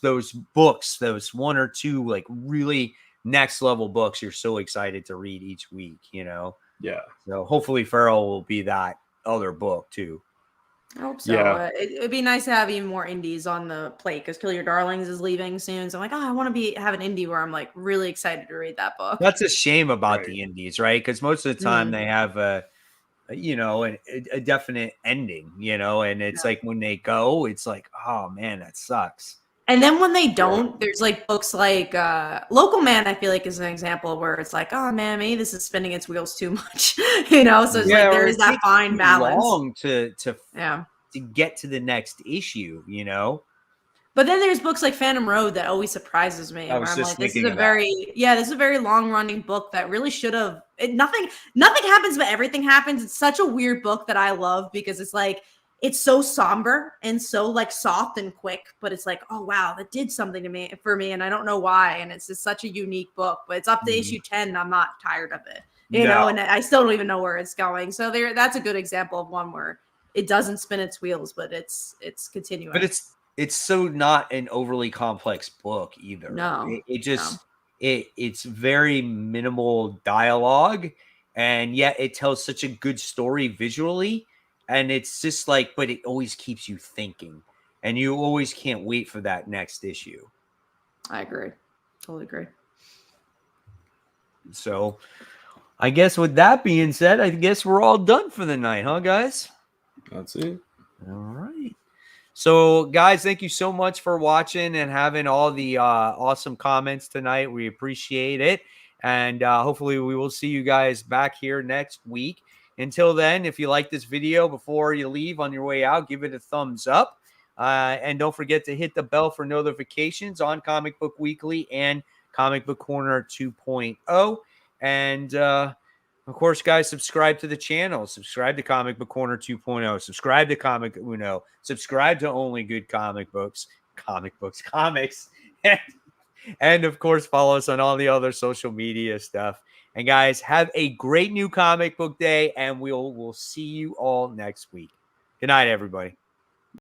books, those 1 or 2 like really next level books you're so excited to read each week, Yeah. So hopefully Feral will be that other book too. I hope so. Yeah. It'd be nice to have even more indies on the plate because Kill Your Darlings is leaving soon. So I'm like, oh, I want to have an indie where I'm like really excited to read that book. That's a shame about the indies, right? Because most of the time they have a definite ending, and it's like when they go, it's like, oh man, that sucks. And then when they don't, there's like books like Local Man, I feel like is an example where it's like, oh man, maybe this is spinning its wheels too much, So it's like there is that fine balance. Long to get to the next issue, But then there's books like Phantom Road that always surprises me. I was I'm just like, this is thinking a very long running book that really should have. Nothing happens, but everything happens. It's such a weird book that I love because it's like it's so somber and so like soft and quick, but it's like, oh wow, that did something for me, and I don't know why. And it's just such a unique book. But it's up to issue 10, and I'm not tired of it, and I still don't even know where it's going. So that's a good example of one where it doesn't spin its wheels, but it's continuing. But it's so not an overly complex book either. No, it's very minimal dialogue, and yet it tells such a good story visually. And it's just like, but it always keeps you thinking, and you always can't wait for that next issue. I agree. Totally agree. So I guess with that being said, I guess we're all done for the night, huh, guys? That's it. All right. So, guys, thank you so much for watching and having all the awesome comments tonight. We appreciate it. And hopefully we will see you guys back here next week. Until then, if you like this video, before you leave on your way out, give it a thumbs up. And don't forget to hit the bell for notifications on Comic Book Weekly and Comic Book Corner 2.0. And, of course, guys, subscribe to the channel. Subscribe to Comic Book Corner 2.0. Subscribe to Comic Uno. Subscribe to Only Good Comics. And, of course, follow us on all the other social media stuff. And, guys, have a great new comic book day, and we'll see you all next week. Good night, everybody.